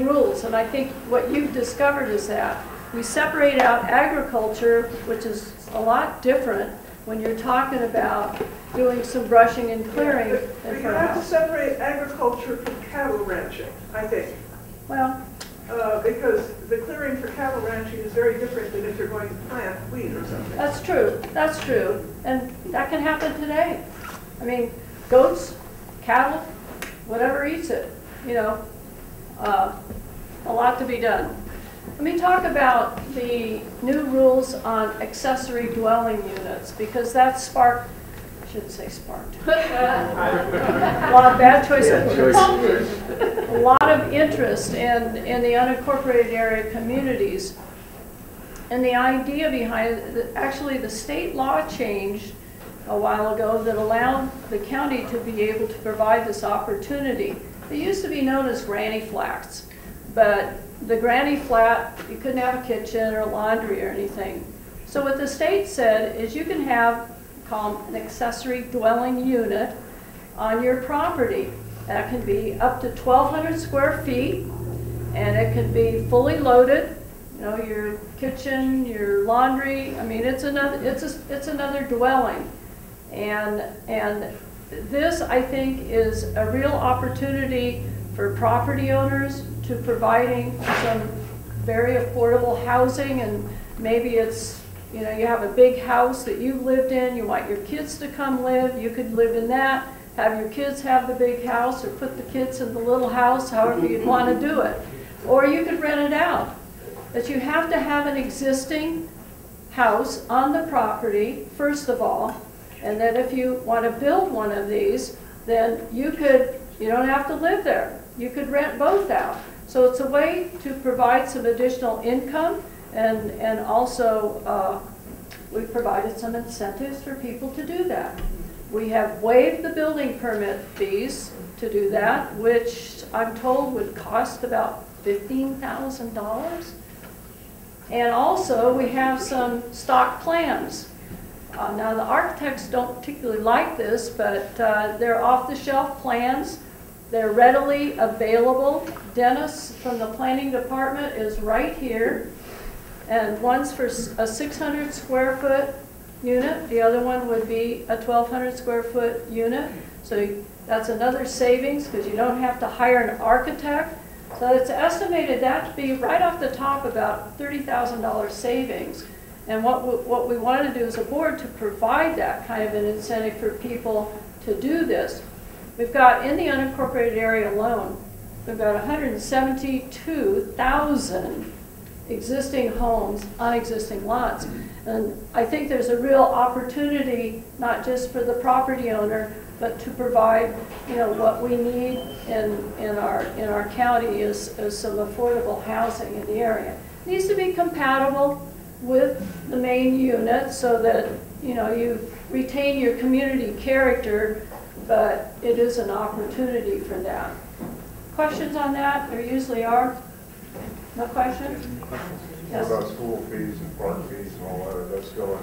rules. And I think what you've discovered is that we separate out agriculture, which is a lot different when you're talking about doing some brushing and clearing. But you have to separate agriculture from cattle ranching, I think. Well, because the clearing for cattle ranching is very different than if you're going to plant wheat or something. that's true. That's true. And that can happen today. I mean, goats, cattle, whatever eats it, you know, a lot to be done. Let me talk about the new rules on accessory dwelling units, because that sparked, I shouldn't say sparked, a lot of bad choices. A lot of interest in the unincorporated area communities. And the idea behind it, actually the state law changed a while ago that allowed the county to be able to provide this opportunity. They used to be known as granny flats, but the granny flat, you couldn't have a kitchen or laundry or anything. So what the state said is you can have, call an accessory dwelling unit on your property. That can be up to 1,200 square feet, and it can be fully loaded. You know, your kitchen, your laundry. I mean, it's another dwelling, and this, I think, is a real opportunity for property owners to providing some very affordable housing. And maybe it's, you know, you have a big house that you've lived in, you want your kids to come live, you could live in that, have your kids have the big house, or put the kids in the little house, however you'd want to do it. Or you could rent it out. But you have to have an existing house on the property, first of all, and then if you want to build one of these, then you don't have to live there. You could rent both out. So it's a way to provide some additional income, and also we've provided some incentives for people to do that. We have waived the building permit fees to do that, which I'm told would cost about $15,000. And also we have some stock plans. Now the architects don't particularly like this, but they're off-the-shelf plans. They're readily available. Dennis from the planning department is right here. And one's for a 600 square foot unit. The other one would be a 1,200 square foot unit. So that's another savings because you don't have to hire an architect. So it's estimated that to be right off the top about $30,000 savings. And what we want to do as a board to provide that kind of an incentive for people to do this. We've got, in the unincorporated area alone, we've got 172,000 existing homes on existing lots. And I think there's a real opportunity, not just for the property owner, but to provide, you know, what we need in our county is some affordable housing in the area. It needs to be compatible with the main unit so that, you know, you retain your community character, but it is an opportunity for that. Questions on that? There usually are. No questions? Yes. What about school fees and park fees and all that? That's going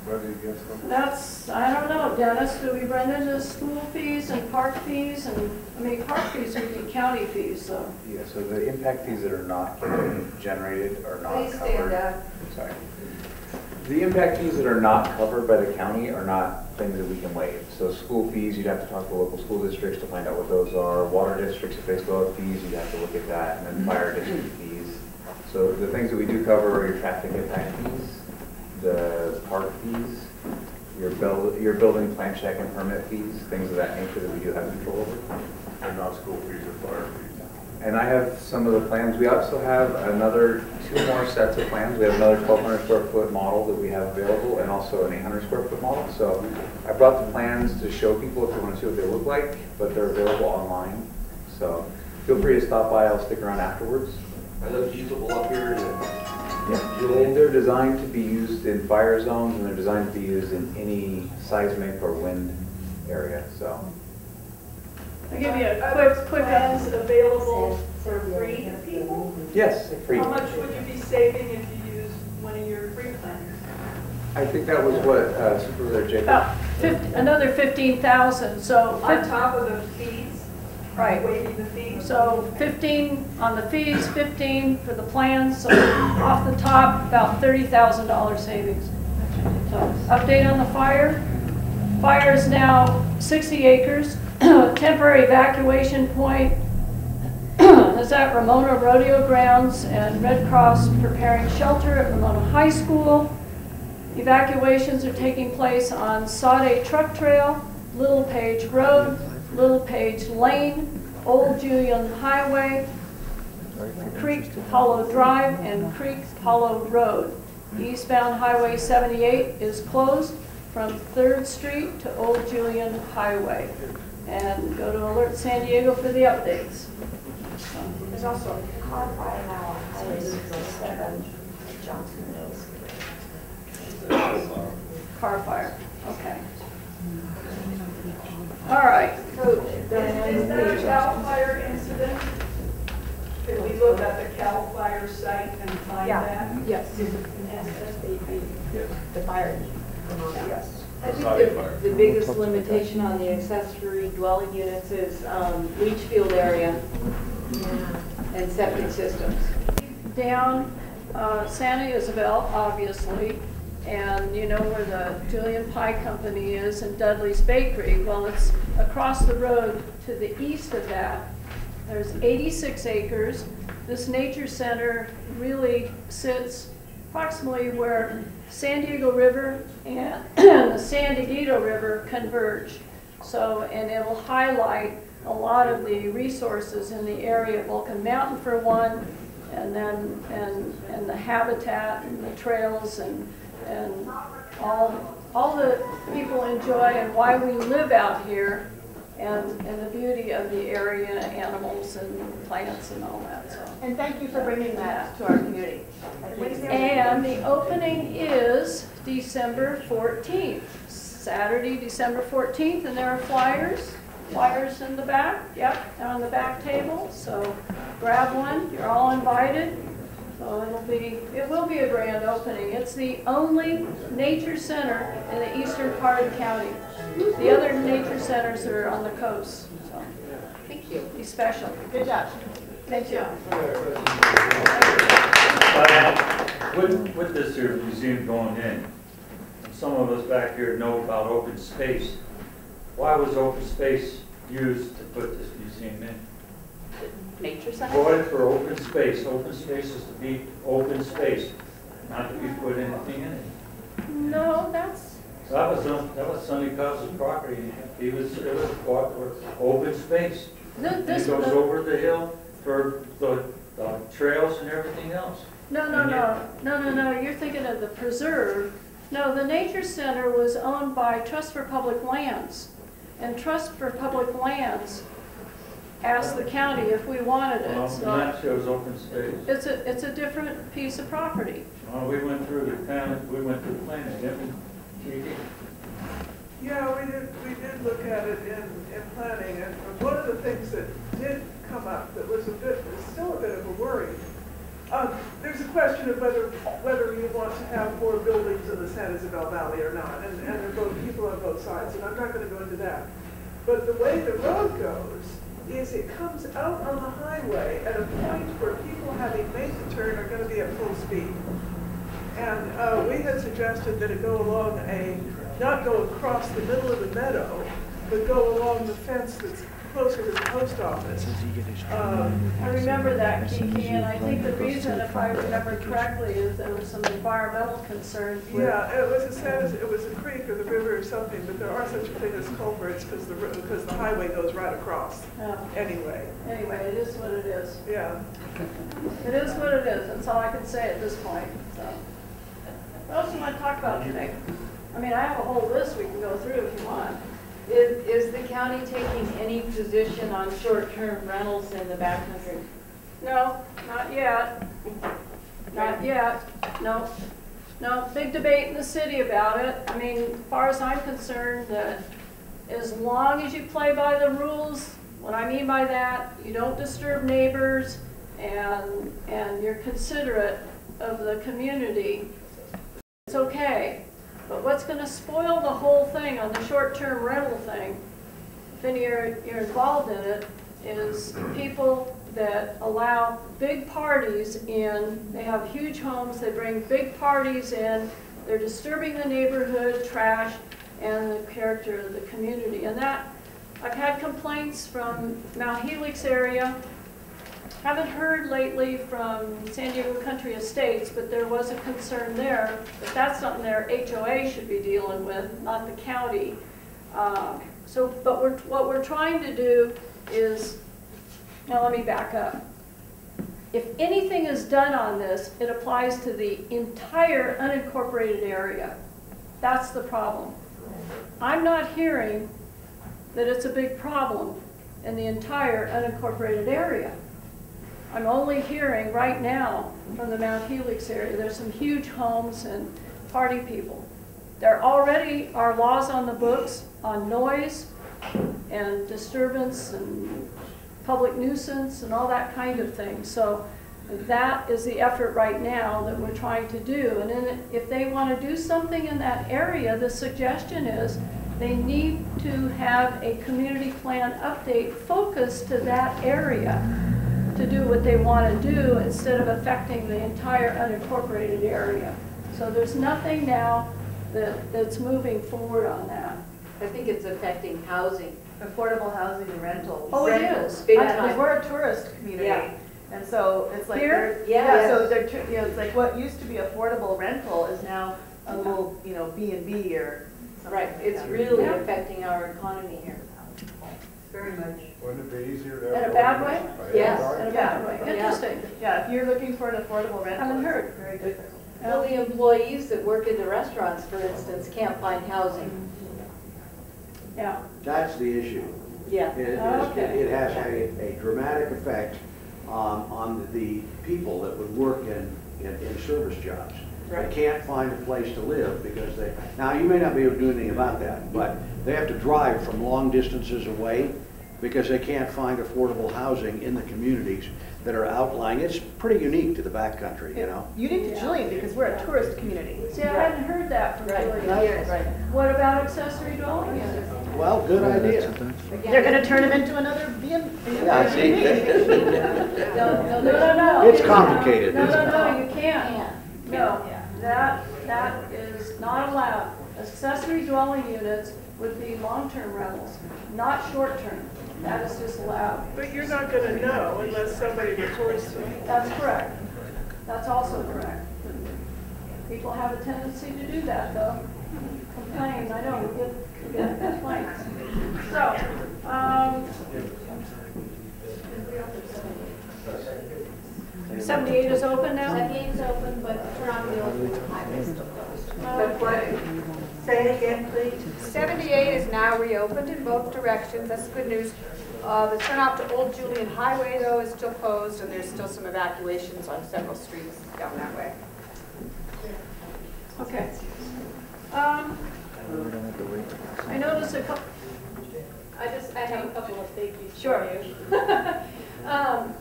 ready against them? That's, I don't know, Dennis, do we run into school fees and park fees? And I mean, park fees would be county fees, so. Yeah, so the impact fees that are not generated are not Please covered. stand up. Sorry. The impact fees that are not covered by the county are not things that we can waive. So school fees, you'd have to talk to local school districts to find out what those are. Water districts, if they still have fees, you'd have to look at that. And then fire district fees. So the things that we do cover are your traffic impact fees, the park fees, your building plan check and permit fees, things of that nature that we do have control over. And not school fees or fire fees. And I have some of the plans. We also have another 2 more sets of plans. We have another 1,200 square foot model that we have available and also an 800 square foot model. So I brought the plans to show people if they want to see what they look like, but they're available online. So feel free to stop by. I'll stick around afterwards. Are those usable up here? Yeah, Julian, they're designed to be used in fire zones and they're designed to be used in any seismic or wind area. So. I'll give you a quick plans available for free to people? Yes, free. How much would you be saving if you used one of your free plans? I think that was what Supervisor Jacob. About another 15,000. So On top of the fees? Right. Waiving the fees? So 15 on the fees, 15 for the plans. So off the top, about $30,000 savings. So update on the fire. Fire is now 60 acres. Temporary evacuation point is at Ramona Rodeo Grounds, and Red Cross preparing shelter at Ramona High School. Evacuations are taking place on Sade Truck Trail, Little Page Road, Little Page Lane, Old Julian Highway, Creek Hollow Drive, and Creek Hollow Road. Eastbound Highway 78 is closed from 3rd Street to Old Julian Highway. And go to Alert San Diego for the updates. There's also a car fire now on Highway 607 at Johnson Mills. Car fire, okay. All right. So is that a CAL FIRE incident? Did we look at the CAL FIRE site and find that? Yes. The fire. Yes. I think the biggest limitation on the accessory dwelling units is leach field area and septic systems. Down Santa Isabel, obviously, and you know where the Julian Pie Company is and Dudley's Bakery. Well, it's across the road to the east of that. There's 86 acres. This nature center really sits approximately where San Diego River and the San Diego River converge. So, and it will highlight a lot of the resources in the area, Vulcan Mountain for one, and then and the habitat and the trails and all the people enjoy and why we live out here, and the beauty of the area, animals and plants and all that. So. And thank you for bringing that to our community. And the opening is December 14th, Saturday, December 14th, and there are flyers in the back. Yep, they're on the back table. So grab one. You're all invited. So it will be a grand opening. It's the only nature center in the eastern part of the county. The other nature centers are on the coast. So Thank you. Be special. Good job. Thank you. With this here museum going in, some of us back here know about open space. Why was open space used to put this museum in? Nature center? Void for open space. Open space is to be open space. not to be put anything in it. No, that's, So that was Sonny Cubs' property. It was open space. And it goes over the hill for the trails and everything else. No, you're thinking of the preserve. No, the Nature Center was owned by Trust for Public Lands. And Trust for Public Lands asked the county if we wanted it. Well, So that shows open space. it's a different piece of property. Well, we went through the town, we went through planning, didn't we? Yeah, we did look at it in planning, and one of the things that did come up that was still a bit of a worry. There's a question of whether you want to have more buildings in the San Isabel Valley or not, and there are both people on both sides, and I'm not going to go into that. But the way the road goes is it comes out on the highway at a point where people having made the turn are going to be at full speed. And we had suggested that it go along not go across the middle of the meadow, but go along the fence that's closer to the post office. I remember that, Kiki, and I think the reason, if I remember correctly, is there was some environmental concerns with... Yeah, it was a creek or the river or something, but there are such a thing as culverts because the highway goes right across. Anyway, it is what it is. Yeah. It is what it is. That's all I can say at this point. So, what else do you want to talk about today? I mean, I have a whole list we can go through if you want. Is the county taking any position on short-term rentals in the backcountry? No, not yet. Not yet. No. No, big debate in the city about it. I mean, as far as I'm concerned, that as long as you play by the rules, what I mean by that, you don't disturb neighbors and you're considerate of the community, it's okay. But what's going to spoil the whole thing on the short-term rental thing, if any you're involved in it, is people that allow big parties in. They have huge homes, they bring big parties in, they're disturbing the neighborhood, trash, and the character of the community. And that, I've had complaints from Mount Helix area. Haven't heard lately from San Diego Country Estates, but there was a concern there. But that's something their HOA should be dealing with, not the county. But what we're trying to do is, now let me back up. If anything is done on this, it applies to the entire unincorporated area. That's the problem. I'm not hearing that it's a big problem in the entire unincorporated area. I'm only hearing right now from the Mount Helix area, there's some huge homes and party people. There already are laws on the books on noise and disturbance and public nuisance and all that kind of thing. So that is the effort right now that we're trying to do. And then if they want to do something in that area, the suggestion is they need to have a community plan update focused to that area to do what they want to do instead of affecting the entire unincorporated area. So there's nothing now that's moving forward on that. I think it's affecting housing. Affordable housing and rentals. Oh, it is. Big time. Because we're a tourist community. Yeah. And so it's like, Here? so they're, it's like what used to be affordable rental is now a little, B&B or something. Right, it's really affecting our economy here. Very much. Wouldn't it be easier to have? In a bad way? Yes. In a bad way. Interesting. Yeah, if you're looking for an affordable rental, Haven't heard. it's very difficult. Well, the employees that work in the restaurants, for instance, can't find housing. Yeah. That's the issue. Yeah. It has a dramatic effect on the people that would work in service jobs. Right. They can't find a place to live because now you may not be able to do anything about that, but they have to drive from long distances away because they can't find affordable housing in the communities that are outlying. It's pretty unique to the backcountry, Unique to Julian because we're a tourist community. See, I hadn't heard that from Julian. Right. What about accessory dwelling units? Well, good idea. They're going to turn them into another B&B. Yeah, see? No. It's complicated. No, you can't. No, that is not allowed. Accessory dwelling units would be long-term rentals, not short-term. That is just allowed. But you're not going to know unless somebody reports to you. That's correct. That's also correct. People have a tendency to do that, though. Complain, I know, we get complaints. So, 78 is open now? 78 is open, but turn on the old highway still closed. But what? Say it again, please. 78 is now reopened in both directions. That's good news. The turnout to Old Julian Highway, though, is still closed, and there's still some evacuations on several streets down that way. Okay. I noticed a couple. I have a couple of thank yous Sure. for you.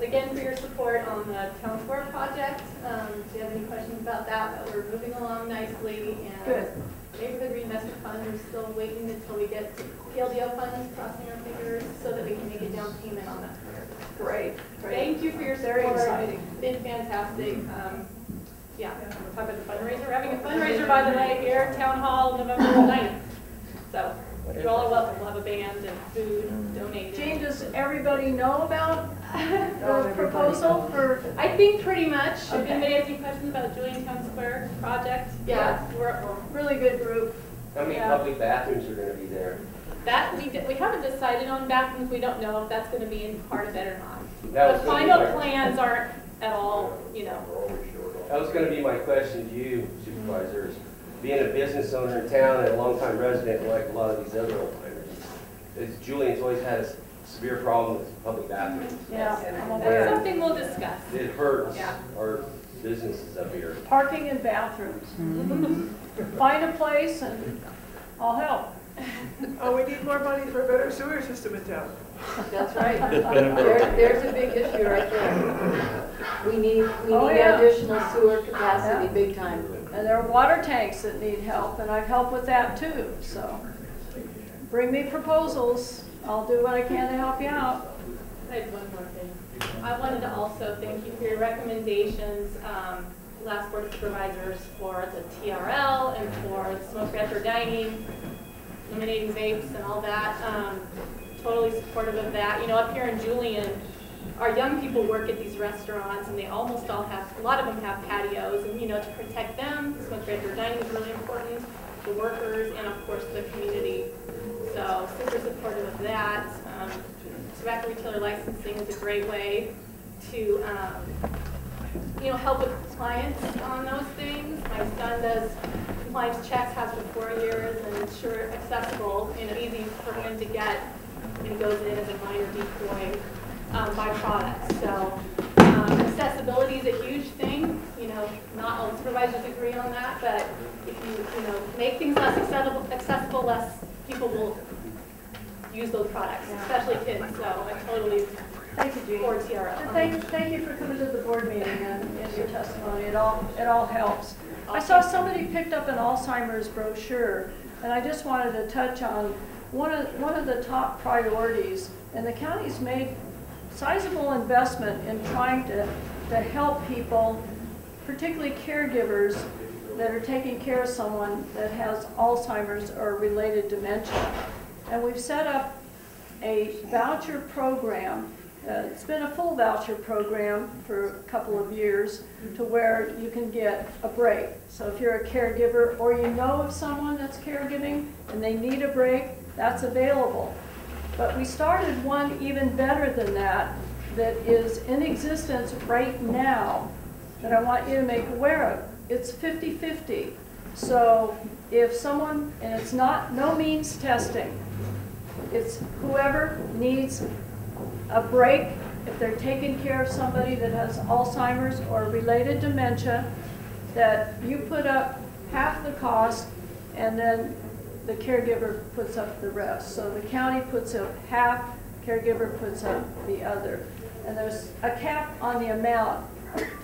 Again, for your support on the town square project. Do you have any questions about that? But we're moving along nicely, and Good. Neighborhood Reinvestment Fund, we're still waiting until we get PLDO funds, crossing our fingers, so that we can make a down payment on that. Great. Thank you for your support. Very exciting. It's been fantastic. Yeah, we'll talk about the fundraiser. We're having a fundraiser, by the way, here at Town Hall, November 9th. So you all are welcome. We'll have a band and food donated. Jean, does everybody know about the proposal for? I think pretty much. If Okay. anybody has any questions about Julian Town Square project, yeah, we're Really good group. How many public bathrooms are gonna be there? that we haven't decided on bathrooms. We don't know if that's going to be in part of it or not. That was The gonna be final my- plans aren't at all, That was gonna be my question to you, supervisors. Being a business owner in town and a longtime resident like a lot of these other old timers, is Julian's always had a severe problem with public bathrooms. Yeah, I'm That's aware. something we'll discuss. It hurts Yeah. our businesses up here. Parking and bathrooms. Find a place and I'll help. Oh, we need more money for a better sewer system in town. That's right. There's a big issue right there. We need Oh, yeah. additional sewer capacity, big time. And there are water tanks that need help, and I've helped with that too, so. Bring me proposals. I'll do what I can to help you out. I had one more thing. I wanted to also thank you for your recommendations, last board of supervisors, for the TRL and for the smoke outdoor dining, eliminating vapes and all that. Totally supportive of that. You know, up here in Julian, our young people work at these restaurants, and they almost all have, a lot of them have patios, and you know, to protect them, smoke outdoor dining is really important, the workers, and of course the community. So super supportive of that. Tobacco retailer licensing is a great way to, you know, help with compliance on those things. My son does compliance checks, has for 4 years, and it's sure accessible and easy for him to get, and goes in as a minor decoy by product. So accessibility is a huge thing. You know, not all supervisors agree on that, but if you know, make things less accessible, less people will use those products, especially kids. So I totally Thank you, Jean. support TRL. And thank you for coming to the board meeting and your testimony. It all helps. I saw somebody picked up an Alzheimer's brochure, and I just wanted to touch on one of the top priorities. And the county's made sizable investment in trying to help people, particularly caregivers, that are taking care of someone that has Alzheimer's or related dementia. And we've set up a voucher program. It's been a full voucher program for a couple of years to where you can get a break. So if you're a caregiver or you know of someone that's caregiving and they need a break, that's available. But we started one even better than that is in existence right now that I want you to make aware of. It's 50-50. So if someone, and it's no means testing, it's whoever needs a break, if they're taking care of somebody that has Alzheimer's or related dementia, that you put up half the cost and then the caregiver puts up the rest. So the county puts up half, caregiver puts up the other. And there's a cap on the amount.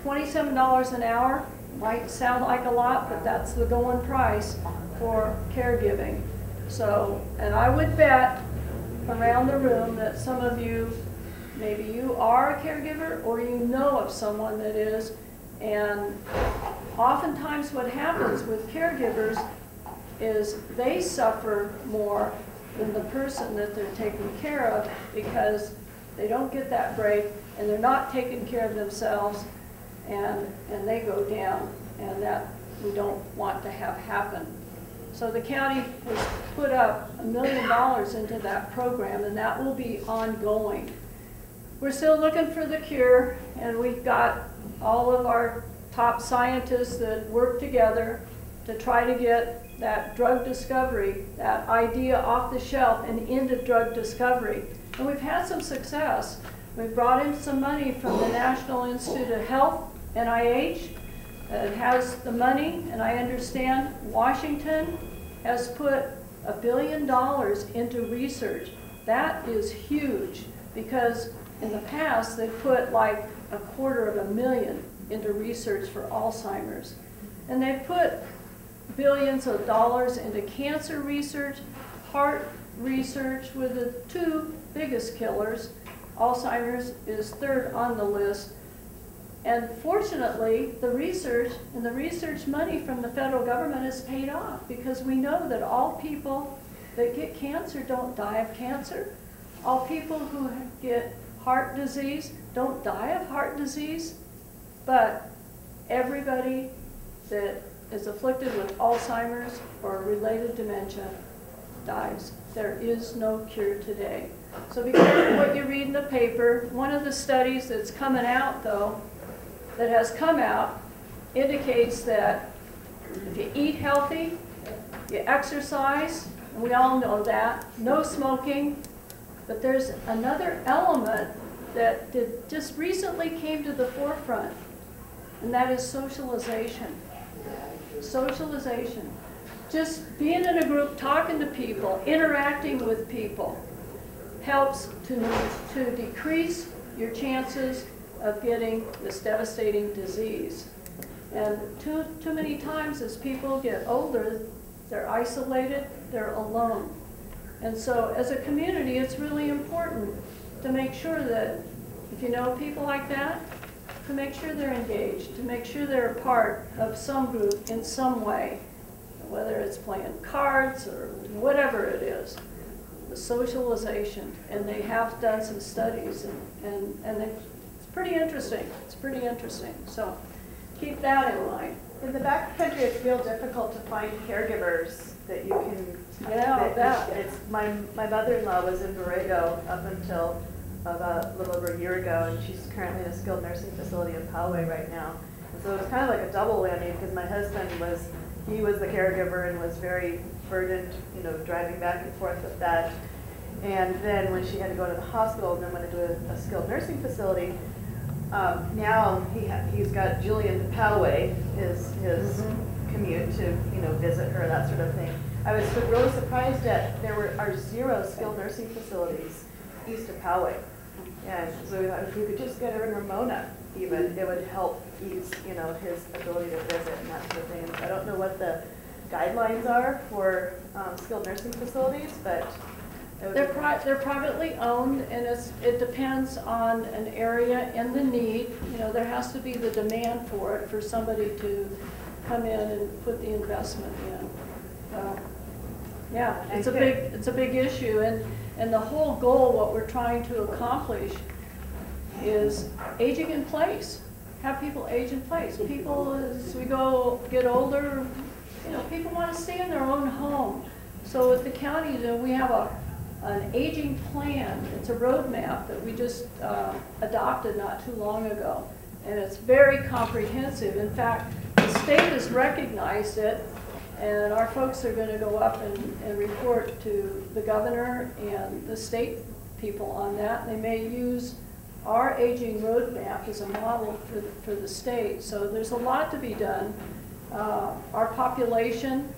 $27 an hour might sound like a lot, but that's the going price for caregiving. So, and I would bet around the room that some of you, maybe you are a caregiver or you know of someone that is, and oftentimes what happens with caregivers is they suffer more than the person that they're taking care of because they don't get that break and they're not taking care of themselves, and they go down, and that we don't want to have happen. So the county has put up $1 million into that program, and that will be ongoing. We're still looking for the cure, and we've got all of our top scientists that work together to try to get that drug discovery, that idea off the shelf and into drug discovery. And we've had some success. We've brought in some money from the National Institute of Health, NIH. It has the money, and I understand Washington has put $1 billion into research. That is huge, because in the past they put like $250,000 into research for Alzheimer's. And they put billions of dollars into cancer research, heart research were the two biggest killers. Alzheimer's is third on the list. And fortunately, the research and the research money from the federal government has paid off, because we know that all people that get cancer don't die of cancer. All people who get heart disease don't die of heart disease, but everybody that is afflicted with Alzheimer's or related dementia dies. There is no cure today. So because of what you read in the paper, one of the studies that's coming out, though, that has come out, indicates that if you eat healthy, you exercise, and we all know that, no smoking, but there's another element that just recently came to the forefront, and that is socialization. Socialization. Just being in a group, talking to people, interacting with people, helps to decrease your chances of getting this devastating disease. And too many times as people get older, they're isolated, they're alone. And so as a community, it's really important to make sure that if you know people like that, to make sure they're engaged, to make sure they're a part of some group in some way, whether it's playing cards or whatever it is. The socialization, and they have done some studies, and it's pretty interesting. It's pretty interesting. So keep that in mind. In the backcountry, it's real difficult to find caregivers that you can. It's my mother-in-law was in Borrego up until about a little over a year ago, and she's currently in a skilled nursing facility in Poway right now. And so it was kind of like a double whammy, because my husband was the caregiver and was very burdened, driving back and forth with that. And then when she had to go to the hospital and then went into a skilled nursing facility, now he's got Julian to Poway, his commute to visit her, that sort of thing. I was really surprised that there are 0 skilled nursing facilities east of Poway. And so we thought if we could just get her in Ramona, even, it would help ease, his ability to visit and that sort of thing. And so I don't know what the guidelines are for skilled nursing facilities, but they're privately owned, and it depends on an area and the need. There has to be the demand for it for somebody to come in and put the investment in. Yeah, it's a big issue, and the whole goal, what we're trying to accomplish, is aging in place. Have people age in place. People, as we get older, people want to stay in their own home. So at the county, we have an aging plan. It's a roadmap that we just adopted not too long ago, and it's very comprehensive. In fact, the state has recognized it, and our folks are going to go up and report to the governor and the state people on that. They may use our aging roadmap as a model for the state. So there's a lot to be done. Our population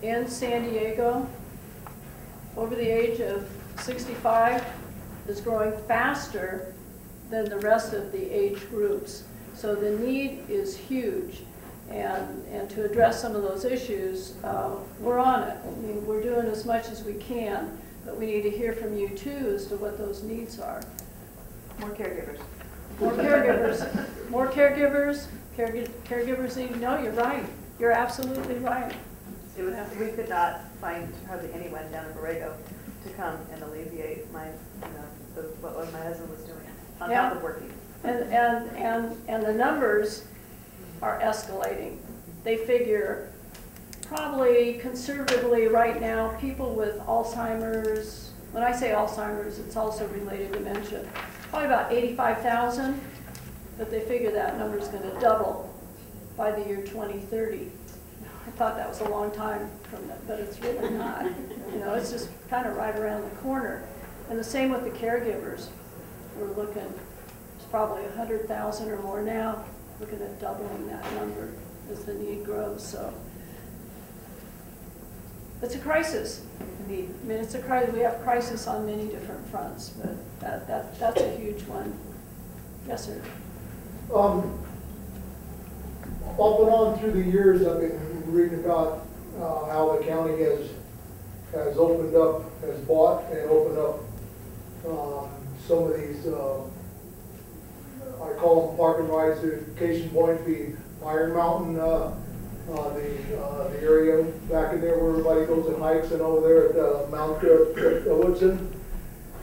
in San Diego over the age of 65 is growing faster than the rest of the age groups. So the need is huge. And to address some of those issues, we're on it. I mean, we're doing as much as we can, but we need to hear from you too as to what those needs are. More caregivers. More caregivers. More caregivers. Caregivers need. No, you're right. You're absolutely right. We could not find hardly anyone down in Borrego to come and alleviate what my husband was doing on top of working. And the numbers are escalating. they figure probably conservatively right now, people with Alzheimer's, when I say Alzheimer's, it's also related dementia, probably about 85,000, but they figure that number is going to double by the year 2030. I thought that was a long time from that, but it's really not. You know, it's just kind of right around the corner. And the same with the caregivers. We're looking, it's probably 100,000 or more now, looking at doubling that number as the need grows. So it's a crisis. I mean, it's a crisis. We have crisis on many different fronts, but that's a huge one. Yes, sir. Off and on through the years, I've been reading about how the county has opened up, has bought and opened up some of these, I call them parking rights. Case in point, the Iron Mountain, the area back in there where everybody goes and hikes, and over there at Mount Woodson.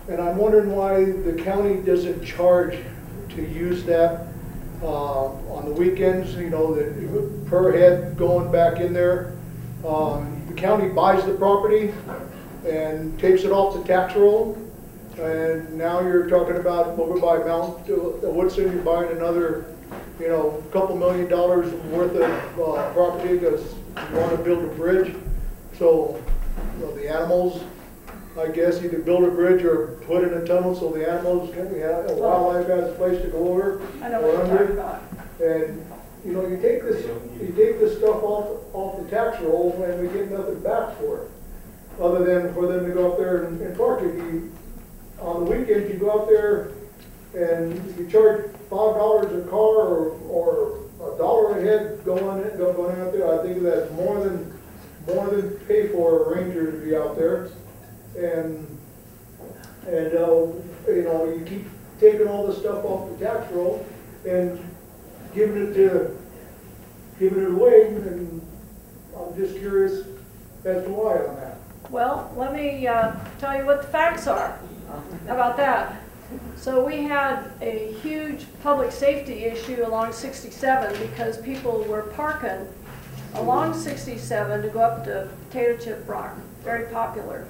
And I'm wondering why the county doesn't charge to use that on the weekends, you know, per head going back in there. The county buys the property and takes it off the tax roll. And now you're talking about over by Mount Woodson, you're buying another, you know, couple $1 million worth of property because you want to build a bridge. So, you know, the animals, I guess, either build a bridge or put in a tunnel so the animals can, wildlife has a place to go over. I know what you're talking about. And you know, you take this stuff off the tax roll, and we get nothing back for it, other than for them to go up there and park it. On the weekends, you go out there and you charge $5 a car or $1 a head going out there. I think that's more than pay for a ranger to be out there. And you know, you keep taking all this stuff off the tax roll and giving it away, and I'm just curious as to why on that. Well, let me tell you what the facts are. How about that? So we had a huge public safety issue along 67 because people were parking along 67 to go up to Potato Chip Rock, very popular.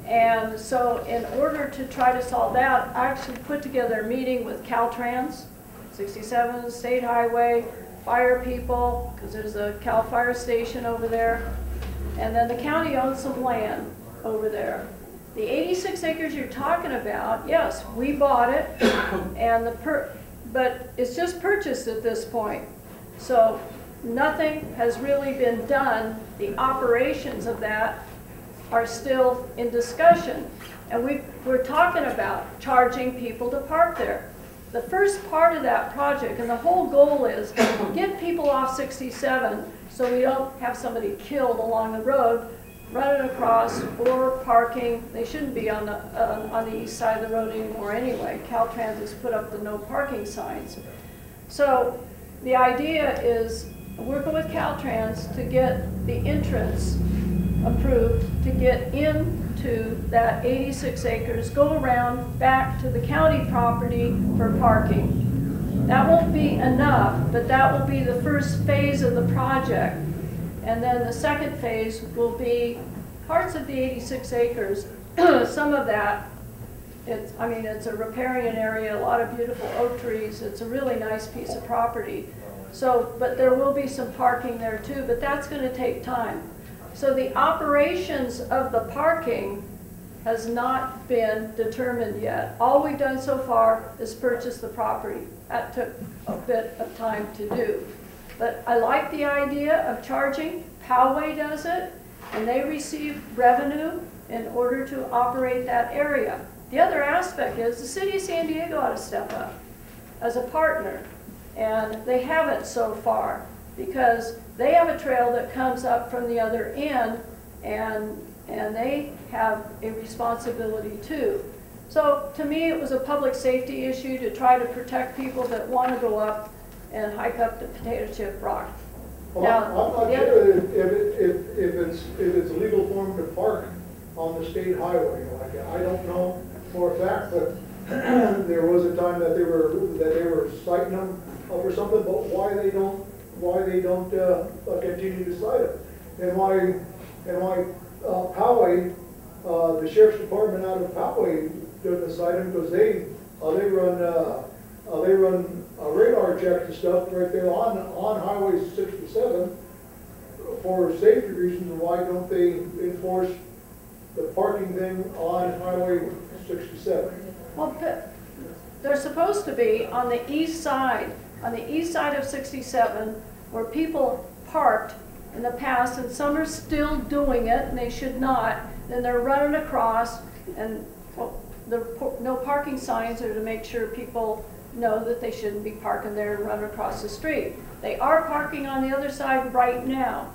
And so in order to try to solve that, I actually put together a meeting with Caltrans, 67 State Highway, fire people, because there's a Cal Fire station over there. And then the county owns some land over there. The 86 acres you're talking about, yes, we bought it, and but it's just purchased at this point. So nothing has really been done. The operations of that are still in discussion. And we're talking about charging people to park there. The first part of that project, and the whole goal is get people off 67 so we don't have somebody killed along the road, running across or parking. They shouldn't be on the east side of the road anymore anyway. Caltrans has put up the no parking signs. So the idea is working with Caltrans to get the entrance approved to get into that 86 acres, go around back to the county property for parking. That won't be enough, but that will be the first phase of the project. And then the second phase will be parts of the 86 acres. Some of that, it's a riparian area, a lot of beautiful oak trees. It's a really nice piece of property. So, but there will be some parking there too, but that's going to take time. So the operations of the parking has not been determined yet. All we've done so far is purchase the property. That took a bit of time to do. But I like the idea of charging. Poway does it, and they receive revenue in order to operate that area. The other aspect is the city of San Diego ought to step up as a partner, and they haven't so far because they have a trail that comes up from the other end, and they have a responsibility too. So to me, it was a public safety issue to try to protect people that want to go up and hike up the Potato Chip Rock. Well, Now, I'm not sure if it's legal for them to park on the state highway. Like, I don't know for a fact, but there was a time that they were citing them for something. But why they don't they don't continue to cite them. And why Poway, the sheriff's department out of Poway doesn't cite them, because they run radar checks and stuff right there on Highway 67 for safety reasons. Why don't they enforce the parking thing on Highway 67? Well, they're supposed to be on the east side of 67, where people parked in the past, and some are still doing it, and they should not. Then they're running across, and the no parking signs are to make sure people know that they shouldn't be parking there and run across the street. They are parking on the other side right now.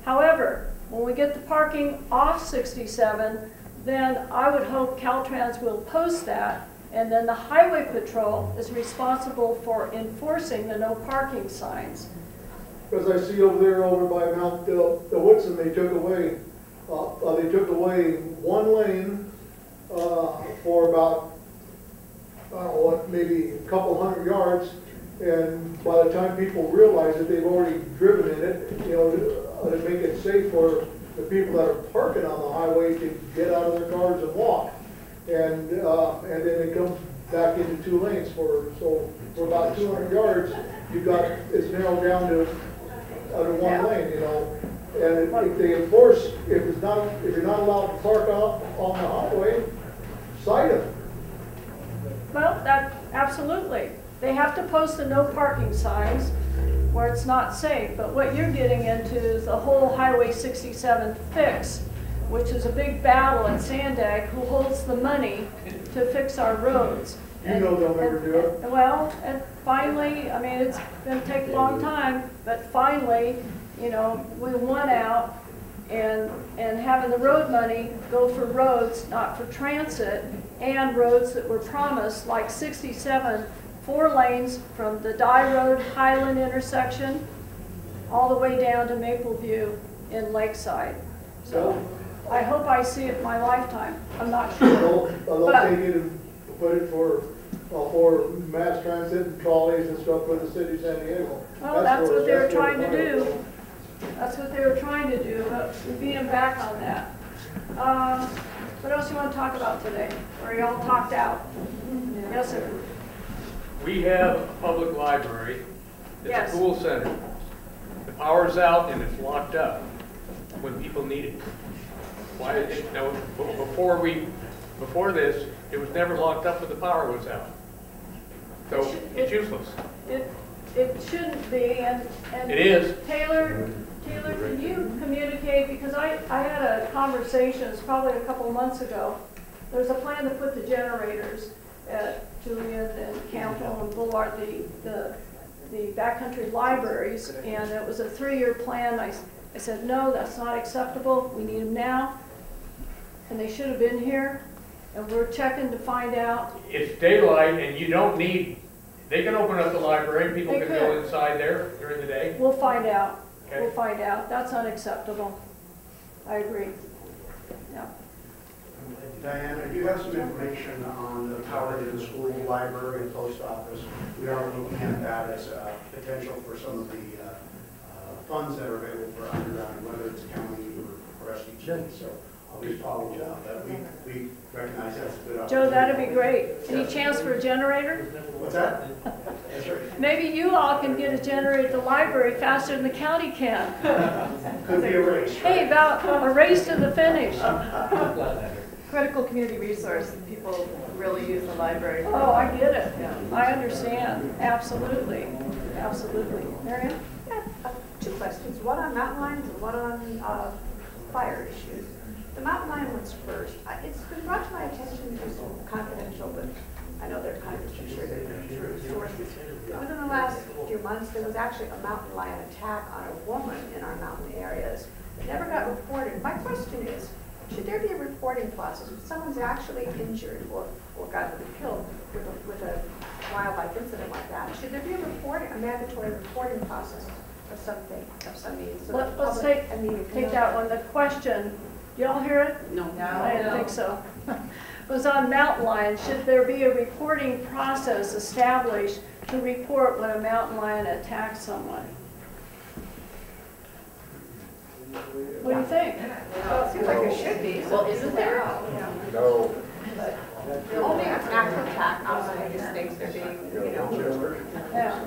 However, when we get the parking off 67, then I would hope Caltrans will post that, and then the Highway Patrol is responsible for enforcing the no parking signs. Because I see over there, over by Mount the Woodson, they took away one lane for about, I don't know what, maybe a couple hundred yards, and by the time people realize that they've already driven in it, to make it safe for the people that are parking on the highway to get out of their cars and walk, and then it comes back into 2 lanes for about 200 yards. It's narrowed down to under 1 lane, and if they enforce, if you're not allowed to park on the highway, cite them. Well, absolutely. They have to post the no parking signs where it's not safe, but what you're getting into is the whole Highway 67 fix, which is a big battle at Sandag, who holds the money to fix our roads. They'll never do it. Well, and finally, I mean, it's going to take a long time, but finally, we won out, and having the road money go for roads, not for transit, and roads that were promised, like 67, 4 lanes from the Dye Road Highland intersection all the way down to Maple View in Lakeside. So I hope I see it in my lifetime. I'm not sure. They'll take it and put it for mass transit and trolleys and stuff for the city of San Diego. Well, that's what they were trying to do. That's what they were trying to do, but we beat them back on that. What else you want to talk about today? Or are you all talked out? Yes, sir. We have a public library. It's Yes. a cool center. The power's out and it's locked up when people need it. Why did it, before this, it was never locked up when the power was out. So it's useless. It shouldn't be, and It is. Taylor, can you communicate, because I had a conversation, it's probably a couple months ago. There's a plan to put the generators at Julian and Campbell and Boulevard, the backcountry libraries, and it was a 3-year plan. I said, no, that's not acceptable. We need them now, and they should have been here, and we're checking to find out. It's daylight and you don't need, they can open up the library and people can go inside there during the day. We'll find out. Okay. We'll find out. That's unacceptable. I agree. Yeah. Diana, do you have some information on the power to the school, library, and post office? We are looking at that as a potential for some of the funds that are available for underground, whether it's county or SDG. So I'll be following up. We recognize that's a good opportunity. Joe, that'd be great. Any chance for a generator? What's that? That's right. Maybe you all can get a generator at the library faster than the county can. Could be a race. Right? Hey, about a race to the finish. Critical community resource. People really use the library. Oh, I get it. I understand. Absolutely. Absolutely. Marianne? Yeah, 2 questions. One on mountain lions and one on fire issues. The mountain lion one's first. It's been brought to my attention, it's confidential, but I know they're kind of sure they're true sources. Within the last few months, there was actually a mountain lion attack on a woman in our mountain areas. It never got reported. My question is, should there be a reporting process if someone's actually injured or God forbid killed with a wildlife incident like that? Should there be a mandatory reporting process of something, of some means? So Let's take that one. The question, y'all hear it? No. I didn't think so. Was on mountain lions. Should there be a reporting process established to report when a mountain lion attacks someone? would think. Well, it seems like there should be. Well, isn't there? No. Only an actual attack, obviously, just thinks they're being,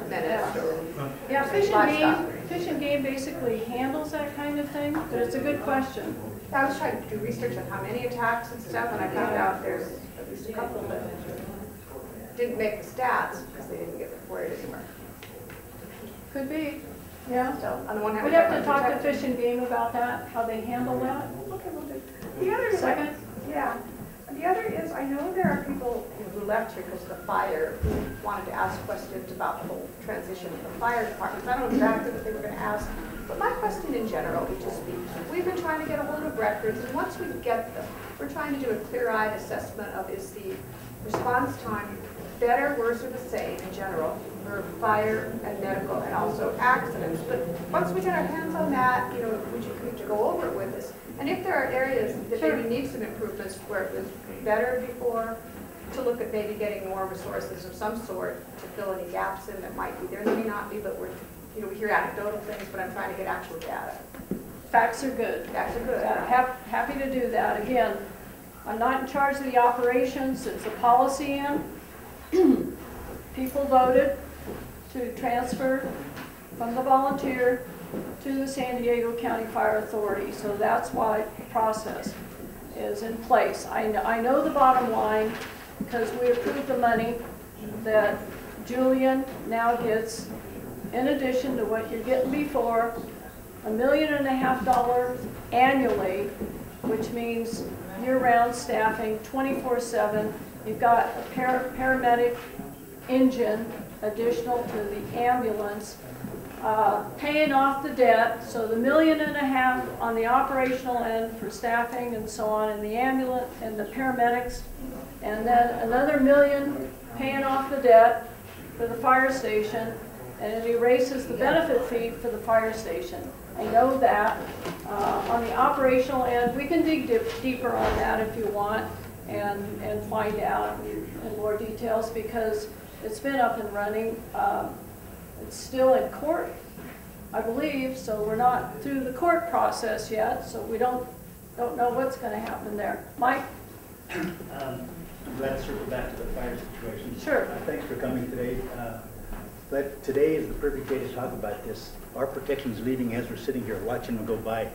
menaced or. Yeah, Fish and Game basically handles that kind of thing, but it's a good question. I was trying to do research on how many attacks and stuff, and I found out there's at least a couple that didn't make the stats because they didn't get reported anywhere. Could be, yeah. So on the one hand, We'd have to talk to Fish and Game about that, how they handle that. Okay, we'll do. The other is, Second? yeah. The other is, I know there are people who left here because of the fire who wanted to ask questions about the whole transition of the fire departments. I don't know exactly what they were going to ask, but my question in general would just be, we've been trying to get a hold of records, and once we get them, we're trying to do a clear-eyed assessment of is the response time better, worse, or the same in general for fire and medical and also accidents. But once we get our hands on that, would you come to go over it with us? And if there are areas that maybe need some improvements where it was better before, to look at maybe getting more resources of some sort to fill any gaps in that might be there. There may not be, but we hear anecdotal things, but I'm trying to get actual data. Facts are good. Facts are good. Happy to do that. Again, I'm not in charge of the operations. It's a policy in. People voted to transfer from the volunteer to the San Diego County Fire Authority. So that's why the process is in place. I know the bottom line because we approved the money that Julian now gets in addition to what you're getting before, $1.5 million annually, which means year-round staffing, 24/7. You've got a paramedic engine additional to the ambulance, paying off the debt. So the $1.5 million on the operational end for staffing and so on, and the ambulance and the paramedics, and then another $1 million paying off the debt for the fire station, and it erases the benefit fee for the fire station. I know that. On the operational end, we can dig deeper on that if you want and find out in more details because it's been up and running. It's still in court, I believe, so we're not through the court process yet, so we don't know what's going to happen there. Mike? I'm glad to circle back to the fire situation. Sure. Thanks for coming today. But today is the perfect day to talk about this. Our protection is leaving as we're sitting here watching them go by.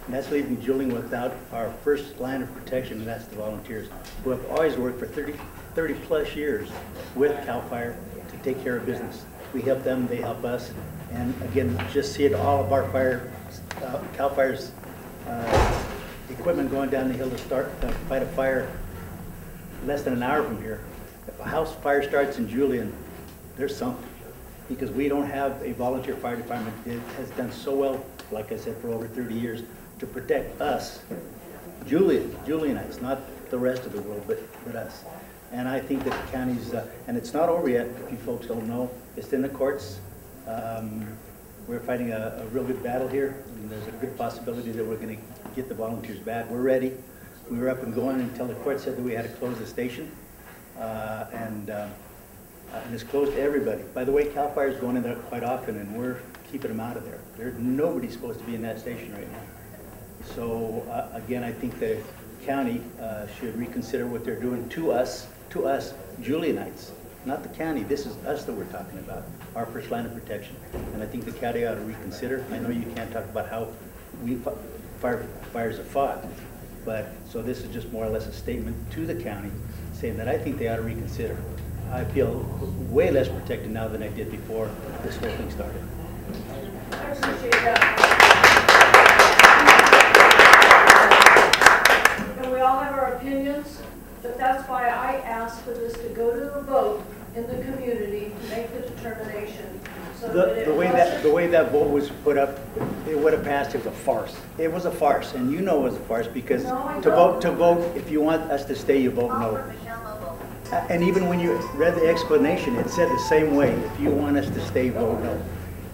And that's leaving Julian without our first line of protection, and that's the volunteers, who have always worked for 30 plus years with CAL FIRE to take care of business. We help them, they help us. And again, just see it, all of our CAL FIRE's equipment going down the hill to fight a fire less than an hour from here. If a house fire starts in Julian, there's something. Because we don't have a volunteer fire department that has done so well, like I said, for over 30 years, to protect us, Julianites, not the rest of the world, but us. And I think that the county's, and it's not over yet, if you folks don't know, it's in the courts. We're fighting a real good battle here, and there's a good possibility that we're going to get the volunteers back. We're ready. We were up and going until the court said that we had to close the station, and it's closed to everybody. By the way, CAL FIRE is going in there quite often, and we're keeping them out of there. Nobody's supposed to be in that station right now. So again, I think the county should reconsider what they're doing to us, Julianites, not the county. This is us that we're talking about, our first line of protection. And I think the county ought to reconsider. I know you can't talk about how we firefighters have fought, but so this is just more or less a statement to the county saying that I think they ought to reconsider. I feel way less protected now than I did before this whole thing started. I appreciate that. And we all have our opinions, but that's why I asked for this to go to a vote in the community to make the determination. So The way that vote was put up, it would have passed. It was a farce. It was a farce, and you know it was a farce because to vote, if you want us to stay, you vote no. And even when you read the explanation, it said the same way. If you want us to stay, vote no.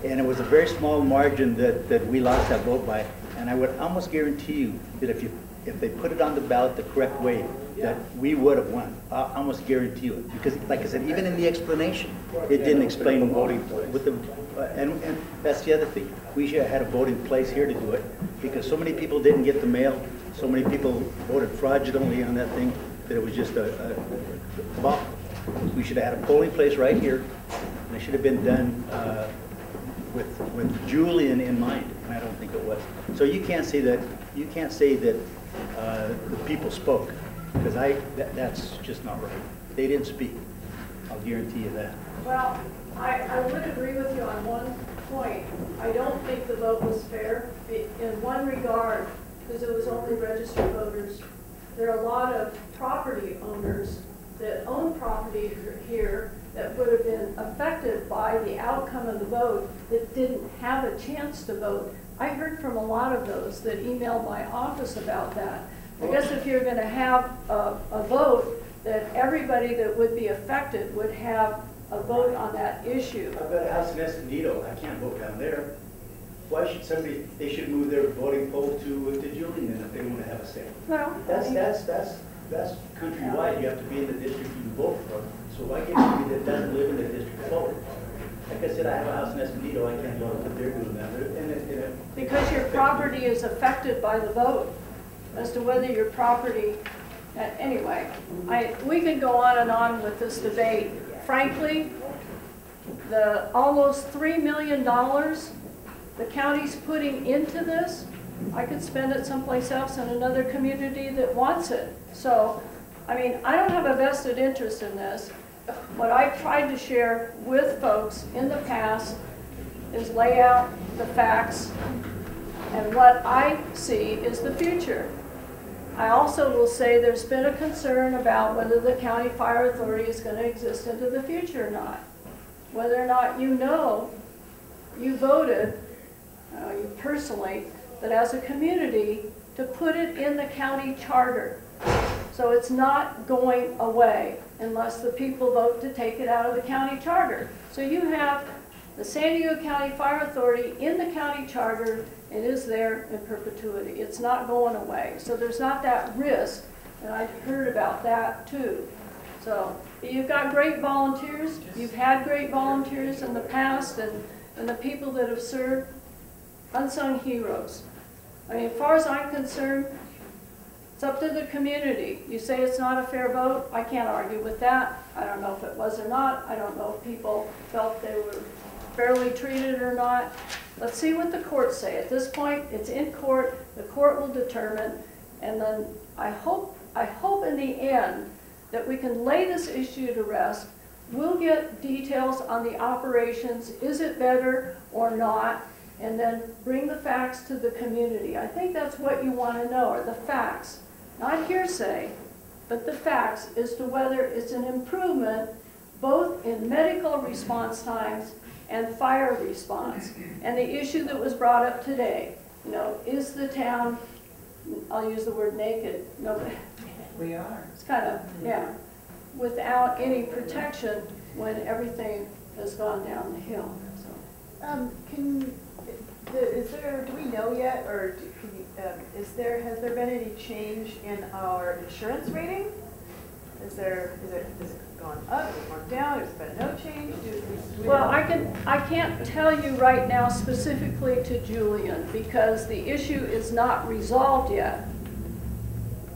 And it was a very small margin that we lost that vote by. And I would almost guarantee you that if they put it on the ballot the correct way, that we would have won. I almost guarantee you it. Because, like I said, even in the explanation, it didn't explain the voting with the. And that's the other thing. We should have had a voting place here to do it. because so many people didn't get the mail, so many people voted fraudulently on that thing, that it was just well, we should have had a polling place right here, and it should have been done with Julian in mind, and I don't think it was. So you can't say that the people spoke, because that's just not right. They didn't speak. I'll guarantee you that. Well, I would agree with you on one point. I don't think the vote was fair in one regard, because it was only registered voters. There are a lot of property owners that own property here that would have been affected by the outcome of the vote that didn't have a chance to vote. I heard from a lot of those that emailed my office about that. I guess if you're going to have a vote, that everybody that would be affected would have a vote on that issue. I've got a house in Escondido. I can't vote down there. Why should somebody, they should move their voting poll to Julian then if they want to have a say? Well, That's countrywide. You have to be in the district you vote for. So why get somebody that doesn't live in the district to vote? Like I said, I have a house in Escondido. I can't vote what they're doing down there. Because your property is affected by the vote as to whether your property, anyway, we can go on with this debate. Frankly, the almost $3 million the county's putting into this, I could spend it someplace else in another community that wants it. So, I mean, I don't have a vested interest in this. What I've tried to share with folks in the past is lay out the facts, and what I see is the future. I also will say there's been a concern about whether the county fire authority is going to exist into the future or not. Whether or not you voted, you personally, that as a community, to put it in the county charter. So it's not going away unless the people vote to take it out of the county charter. So you have the San Diego County Fire Authority in the county charter. It is there in perpetuity. It's not going away. So there's not that risk, and I've heard about that too. So you've got great volunteers. You've had great volunteers in the past, and the people that have served, unsung heroes. I mean, as far as I'm concerned, it's up to the community. You say it's not a fair vote, I can't argue with that. I don't know if it was or not. I don't know if people felt they were fairly treated or not. Let's see what the courts say. At this point, it's in court. The court will determine, and then I hope in the end that we can lay this issue to rest. We'll get details on the operations. Is it better or not? And then bring the facts to the community. I think that's what you want to know, are the facts. Not hearsay, but the facts as to whether it's an improvement both in medical response times and fire response. And the issue that was brought up today, is the town, I'll use the word naked, nobody. We are. It's kind of, yeah, without any protection when everything has gone down the hill. So. Do we know yet, or has there been any change in our insurance rating? Has it gone up, has it gone down, has there been no change? Well, I can't tell you right now specifically to Julian because the issue is not resolved yet.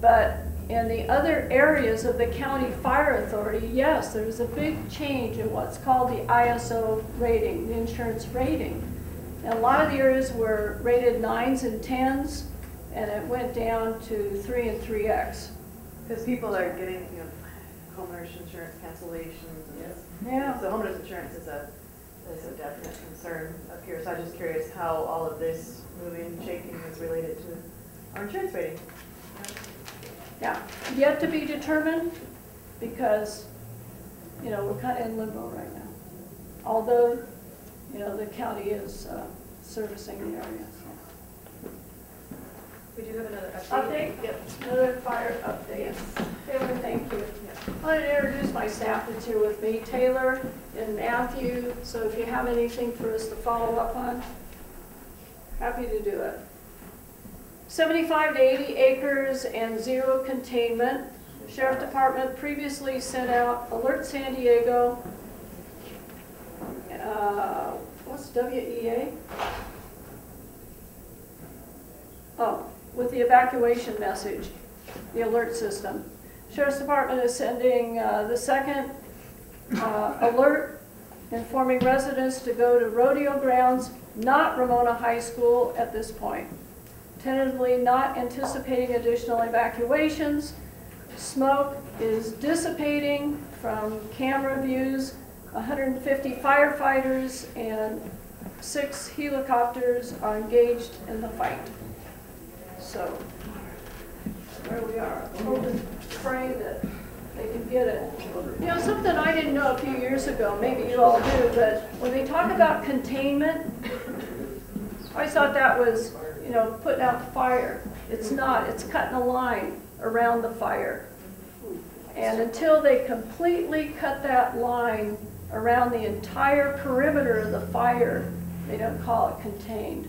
But in the other areas of the county fire authority, yes, there's a big change in what's called the ISO rating, the insurance rating. And a lot of the areas were rated 9s and 10s, and it went down to 3 and 3X. Because people are getting, homeowners insurance cancellations. And yeah. So homeowners insurance is a definite concern up here. So I'm just curious how all of this moving and shaking is related to our insurance rating. Yeah, yet to be determined because, we're kind of in limbo right now. Although, the county is servicing the area. So. We do have another update. Yep, another fire update. Yes. Taylor, thank you. Yeah. I want to introduce my staff that's here with me, Taylor and Matthew. So if you have anything for us to follow up on, happy to do it. 75 to 80 acres and zero containment. The Sheriff Department previously sent out Alert San Diego. What's WEA? the evacuation message, the alert system. Sheriff's Department is sending the second alert informing residents to go to rodeo grounds, not Ramona High School at this point. Tentatively not anticipating additional evacuations. Smoke is dissipating from camera views. 150 firefighters and 6 helicopters are engaged in the fight. So, where we are. Hoping, praying that they can get it. You know, something I didn't know a few years ago, maybe you all do, but when they talk about containment, I thought that was, you know, putting out the fire. It's not. It's cutting a line around the fire. And until they completely cut that line around the entire perimeter of the fire, they don't call it contained.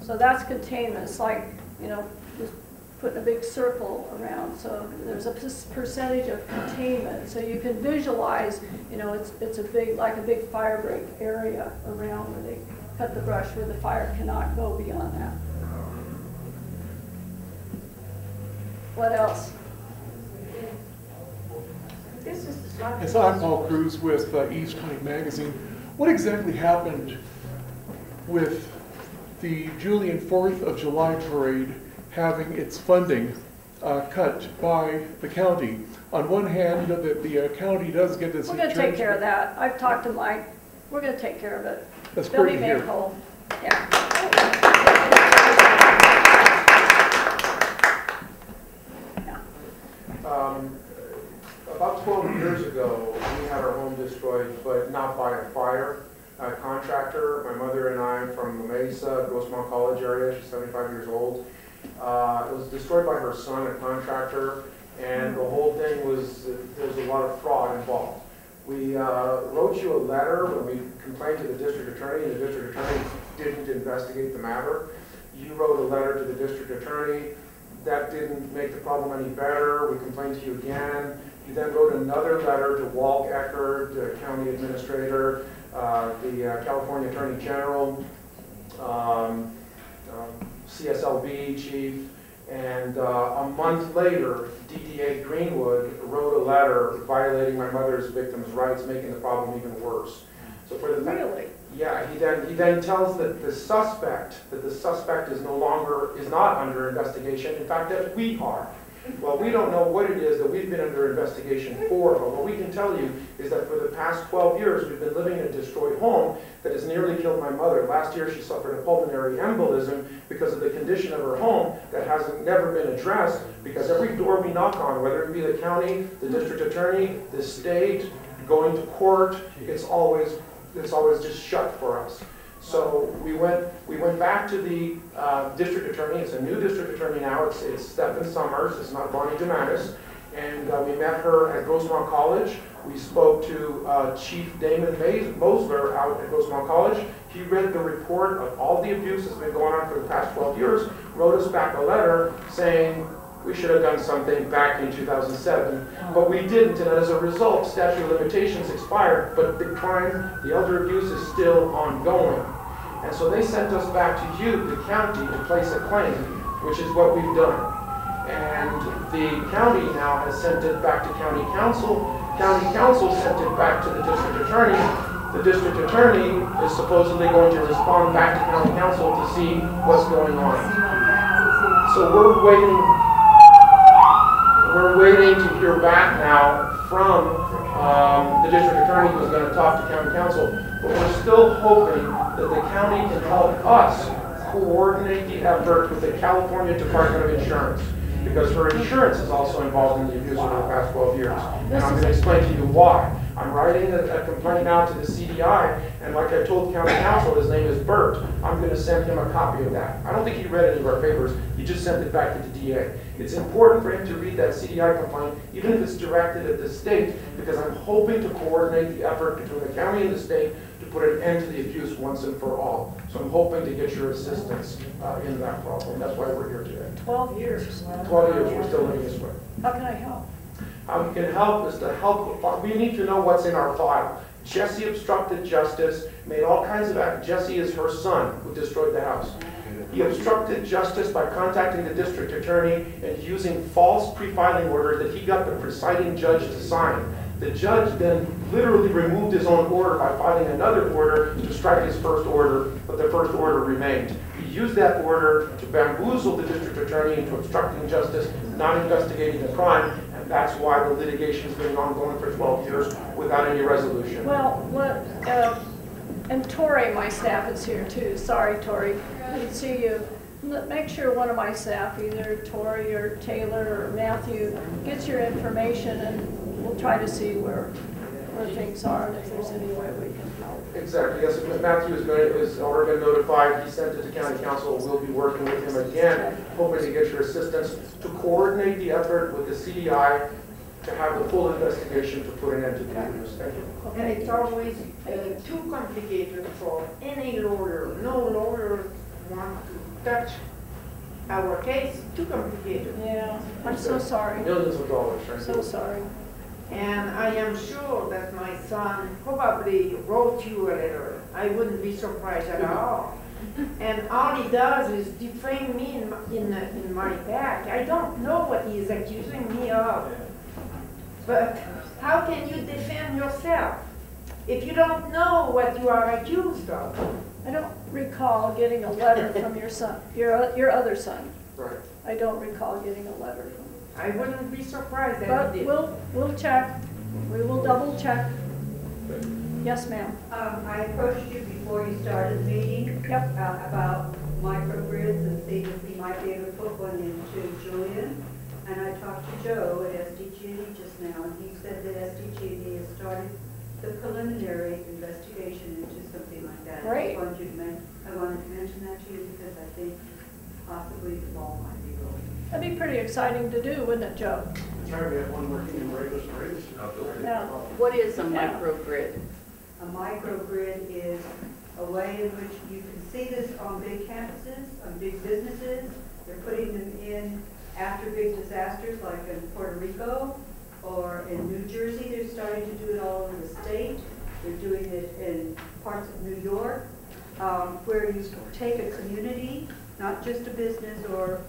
So that's containment. It's like, you know, just putting a big circle around. So there's a percentage of containment. So you can visualize, you know, it's a big, like a big fire break area around where they cut the brush where the fire cannot go beyond that. What else? Yes, I'm Paul Cruz with East County Magazine. What exactly happened with the Julian 4th of July parade having its funding cut by the county? On one hand, you know, that the county does get this. We're going to take care of that. I've talked to Mike. We're going to take care of it. That's They'll great be to hear. made whole. Yeah. About 12 years ago, we had our home destroyed, but not by a fire. A contractor, my mother and I, from La Mesa, Grossmont College area, she's 75 years old. It was destroyed by her son, a contractor, and the whole thing was, there was a lot of fraud involved. We wrote you a letter when we complained to the district attorney, and the district attorney didn't investigate the matter. You wrote a letter to the district attorney. That didn't make the problem any better. We complained to you again. You then wrote another letter to Walt Eckert, the county administrator, the California Attorney General, CSLB chief, and a month later, DDA Greenwood wrote a letter violating my mother's victims' rights, making the problem even worse. So for the really? Yeah, he then tells that the suspect is not under investigation. In fact, that we are. Well, we don't know what it is that we've been under investigation for, but what we can tell you is that for the past 12 years, we've been living in a destroyed home that has nearly killed my mother. Last year, she suffered a pulmonary embolism because of the condition of her home that hasn't never been addressed, because every door we knock on, whether it be the county, the district attorney, the state, going to court, it's always just shut for us. So we went back to the district attorney. It's a new district attorney now. It's Stephen Summers. It's not Bonnie DeMattis. And we met her at Grossmont College. We spoke to Chief Damon Mosler out at Grossmont College. He read the report of all the abuse that's been going on for the past 12 years, wrote us back a letter saying we should have done something back in 2007, but we didn't, and as a result, statute of limitations expired, but the crime, the elder abuse is still ongoing. And so they sent us back to you, the county, to place a claim, which is what we've done. And the county now has sent it back to county council. County council sent it back to the district attorney. The district attorney is supposedly going to respond back to county council to see what's going on. So we're waiting to hear back now from the district attorney who's going to talk to county council, but we're still hoping that the county can help us coordinate the effort with the California Department of Insurance, because her insurance is also involved in the abuse over the past 12 years. And I'm going to explain to you why. I'm writing a complaint now to the CDI, and like I told county council, his name is Bert. I'm going to send him a copy of that. I don't think he read any of our papers. He just sent it back to the DA. It's important for him to read that CDI complaint, even if it's directed at the state, because I'm hoping to coordinate the effort between the county and the state to put an end to the abuse once and for all. So I'm hoping to get your assistance in that problem. That's why we're here today. 12 years. 12 years, we're still living this way. How can I help? How we can help is to help. We need to know what's in our file. Jesse obstructed justice, made all kinds of acts. Jesse is her son who destroyed the house. He obstructed justice by contacting the district attorney and using false pre-filing orders that he got the presiding judge to sign. The judge then literally removed his own order by filing another order to strike his first order, but the first order remained. He used that order to bamboozle the district attorney into obstructing justice, not investigating the crime, and that's why the litigation's been ongoing for 12 years without any resolution. Well, and Tori, my staff, is here too. Sorry, Tori, I didn't see you. Make sure one of my staff, either Tori or Taylor or Matthew, gets your information, and we'll try to see where things are and if there's any way we can help. Exactly, yes, Matthew is already been notified. He sent it to county council. We'll be working with him again, hoping to get your assistance to coordinate the effort with the CDI to have the full investigation to put an end to the abuse. Thank you. And it's always too complicated for any lawyer. No lawyer wants to touch our case. Too complicated. Yeah, I'm so sorry. Millions of dollars, right? So sorry. And I am sure that my son probably wrote you a letter. I wouldn't be surprised at all. And all he does is defame me in my back. I don't know what he is accusing me of. But how can you defend yourself if you don't know what you are accused of? I don't recall getting a letter from your son, your other son. Right. I don't recall getting a letter from him. I wouldn't be surprised that But he did. we'll check. We will double check. Yes, ma'am. I approached you before you started the meeting. Yep. About microgrids and seeing if we might be able to put one into Julian. And I talked to Joe at SDG&E just now, and he said that SDG&E has started the preliminary investigation into something like that. Great. I wanted to mention that to you because I think possibly the ball might be rolling. That'd be pretty exciting to do, wouldn't it, Joe? Sorry, we have one working in Borrego's. Yeah. What is a microgrid? A microgrid is a way in which you can see this on big campuses, on big businesses. They're putting them in after big disasters like in Puerto Rico or in New Jersey. They're starting to do it all over the state. They're doing it in parts of New York, where you take a community, not just a business or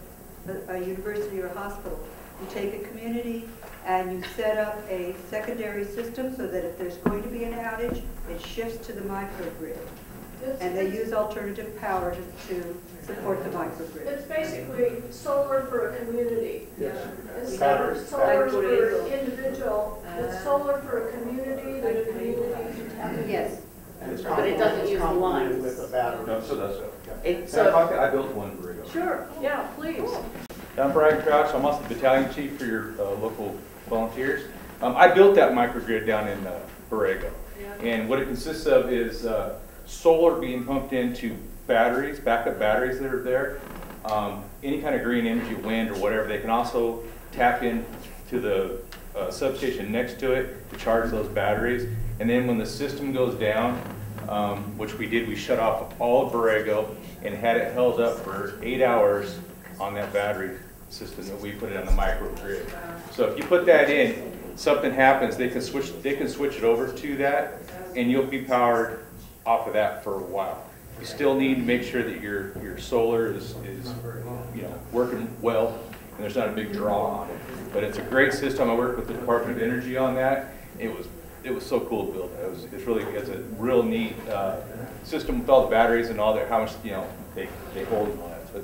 a university or hospital. You take a community and you set up a secondary system so that if there's going to be an outage, it shifts to the microgrid. And they use alternative power to support the microgrid. It's basically solar for a community. Yes. It's not solar for an individual. It's solar for a community that a community can tap into. Yes. But it doesn't use the lines. With a battery. No, so that's It- so I built one in Borrego. Sure, yeah, please. I'm Brian Crouch. I'm also the battalion chief for your local volunteers. I built that microgrid down in Borrego. And what it consists of is solar being pumped into batteries, backup batteries that are there. Any kind of green energy, wind or whatever. They can also tap in to the substation next to it to charge those batteries. And then when the system goes down, which we did, we shut off all of Borrego and had it held up for 8 hours on that battery system that we put it on the microgrid. So if you put that in, something happens, they can switch it over to that, and you'll be powered off of that for a while. You still need to make sure that your solar is working well, and there's not a big draw on it. But it's a great system. I worked with the Department of Energy on that. It was so cool to build it. It's a real neat system with all the batteries and all that, how much they hold and all that. So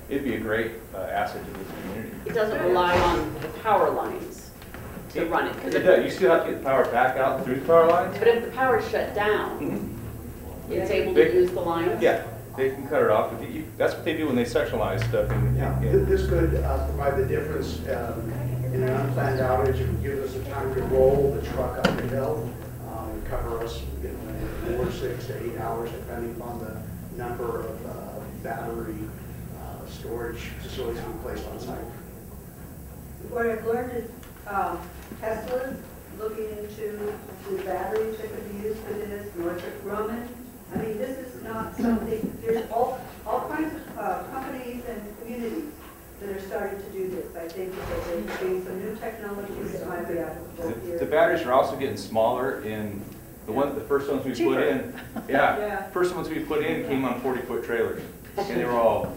it'd be a great asset to this community. It doesn't rely on the power lines to run it. It does. You still have to get the power back out through the power lines. But if the power is shut down, it's able to use the lines? Yeah, they can cut it off. That's what they do when they sectionalize stuff. This could provide the difference in an unplanned outage. It would give us the time to roll the truck up the hill, and cover us 4, 6 to 8 hours, depending upon the number of battery storage facilities we place on site. What I've learned is Tesla's looking into the batteries that could be used for this, Northrop Grumman. I mean, this is not something, there's all kinds of companies and communities that are starting to do this. I think that they're doing some new technologies that might be applicable here. The batteries are also getting smaller in The first ones we put in, first ones we put in came on 40-foot trailers, and they were all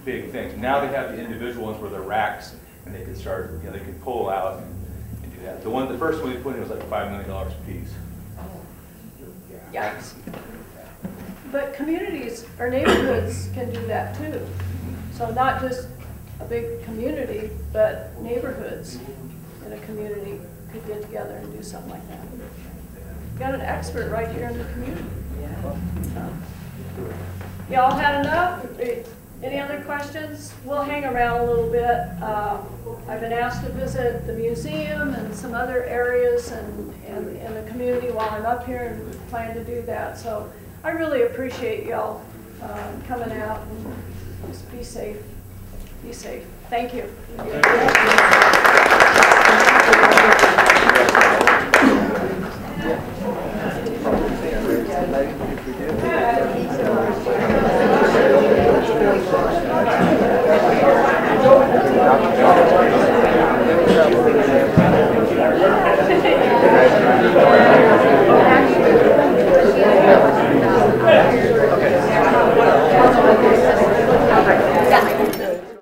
big things. Now they have the individual ones where they're racks, and they can start, they can pull out and do that. The first one we put in was like $5 million a piece. Yikes. But communities or neighborhoods can do that too. So not just a big community, but neighborhoods in a community could get together and do something like that. Got an expert right here in the community. Y'all had enough? Any other questions? We'll hang around a little bit. I've been asked to visit the museum and some other areas and in the community while I'm up here, and plan to do that. So I really appreciate y'all coming out, and just be safe. Be safe. Thank you. Okay.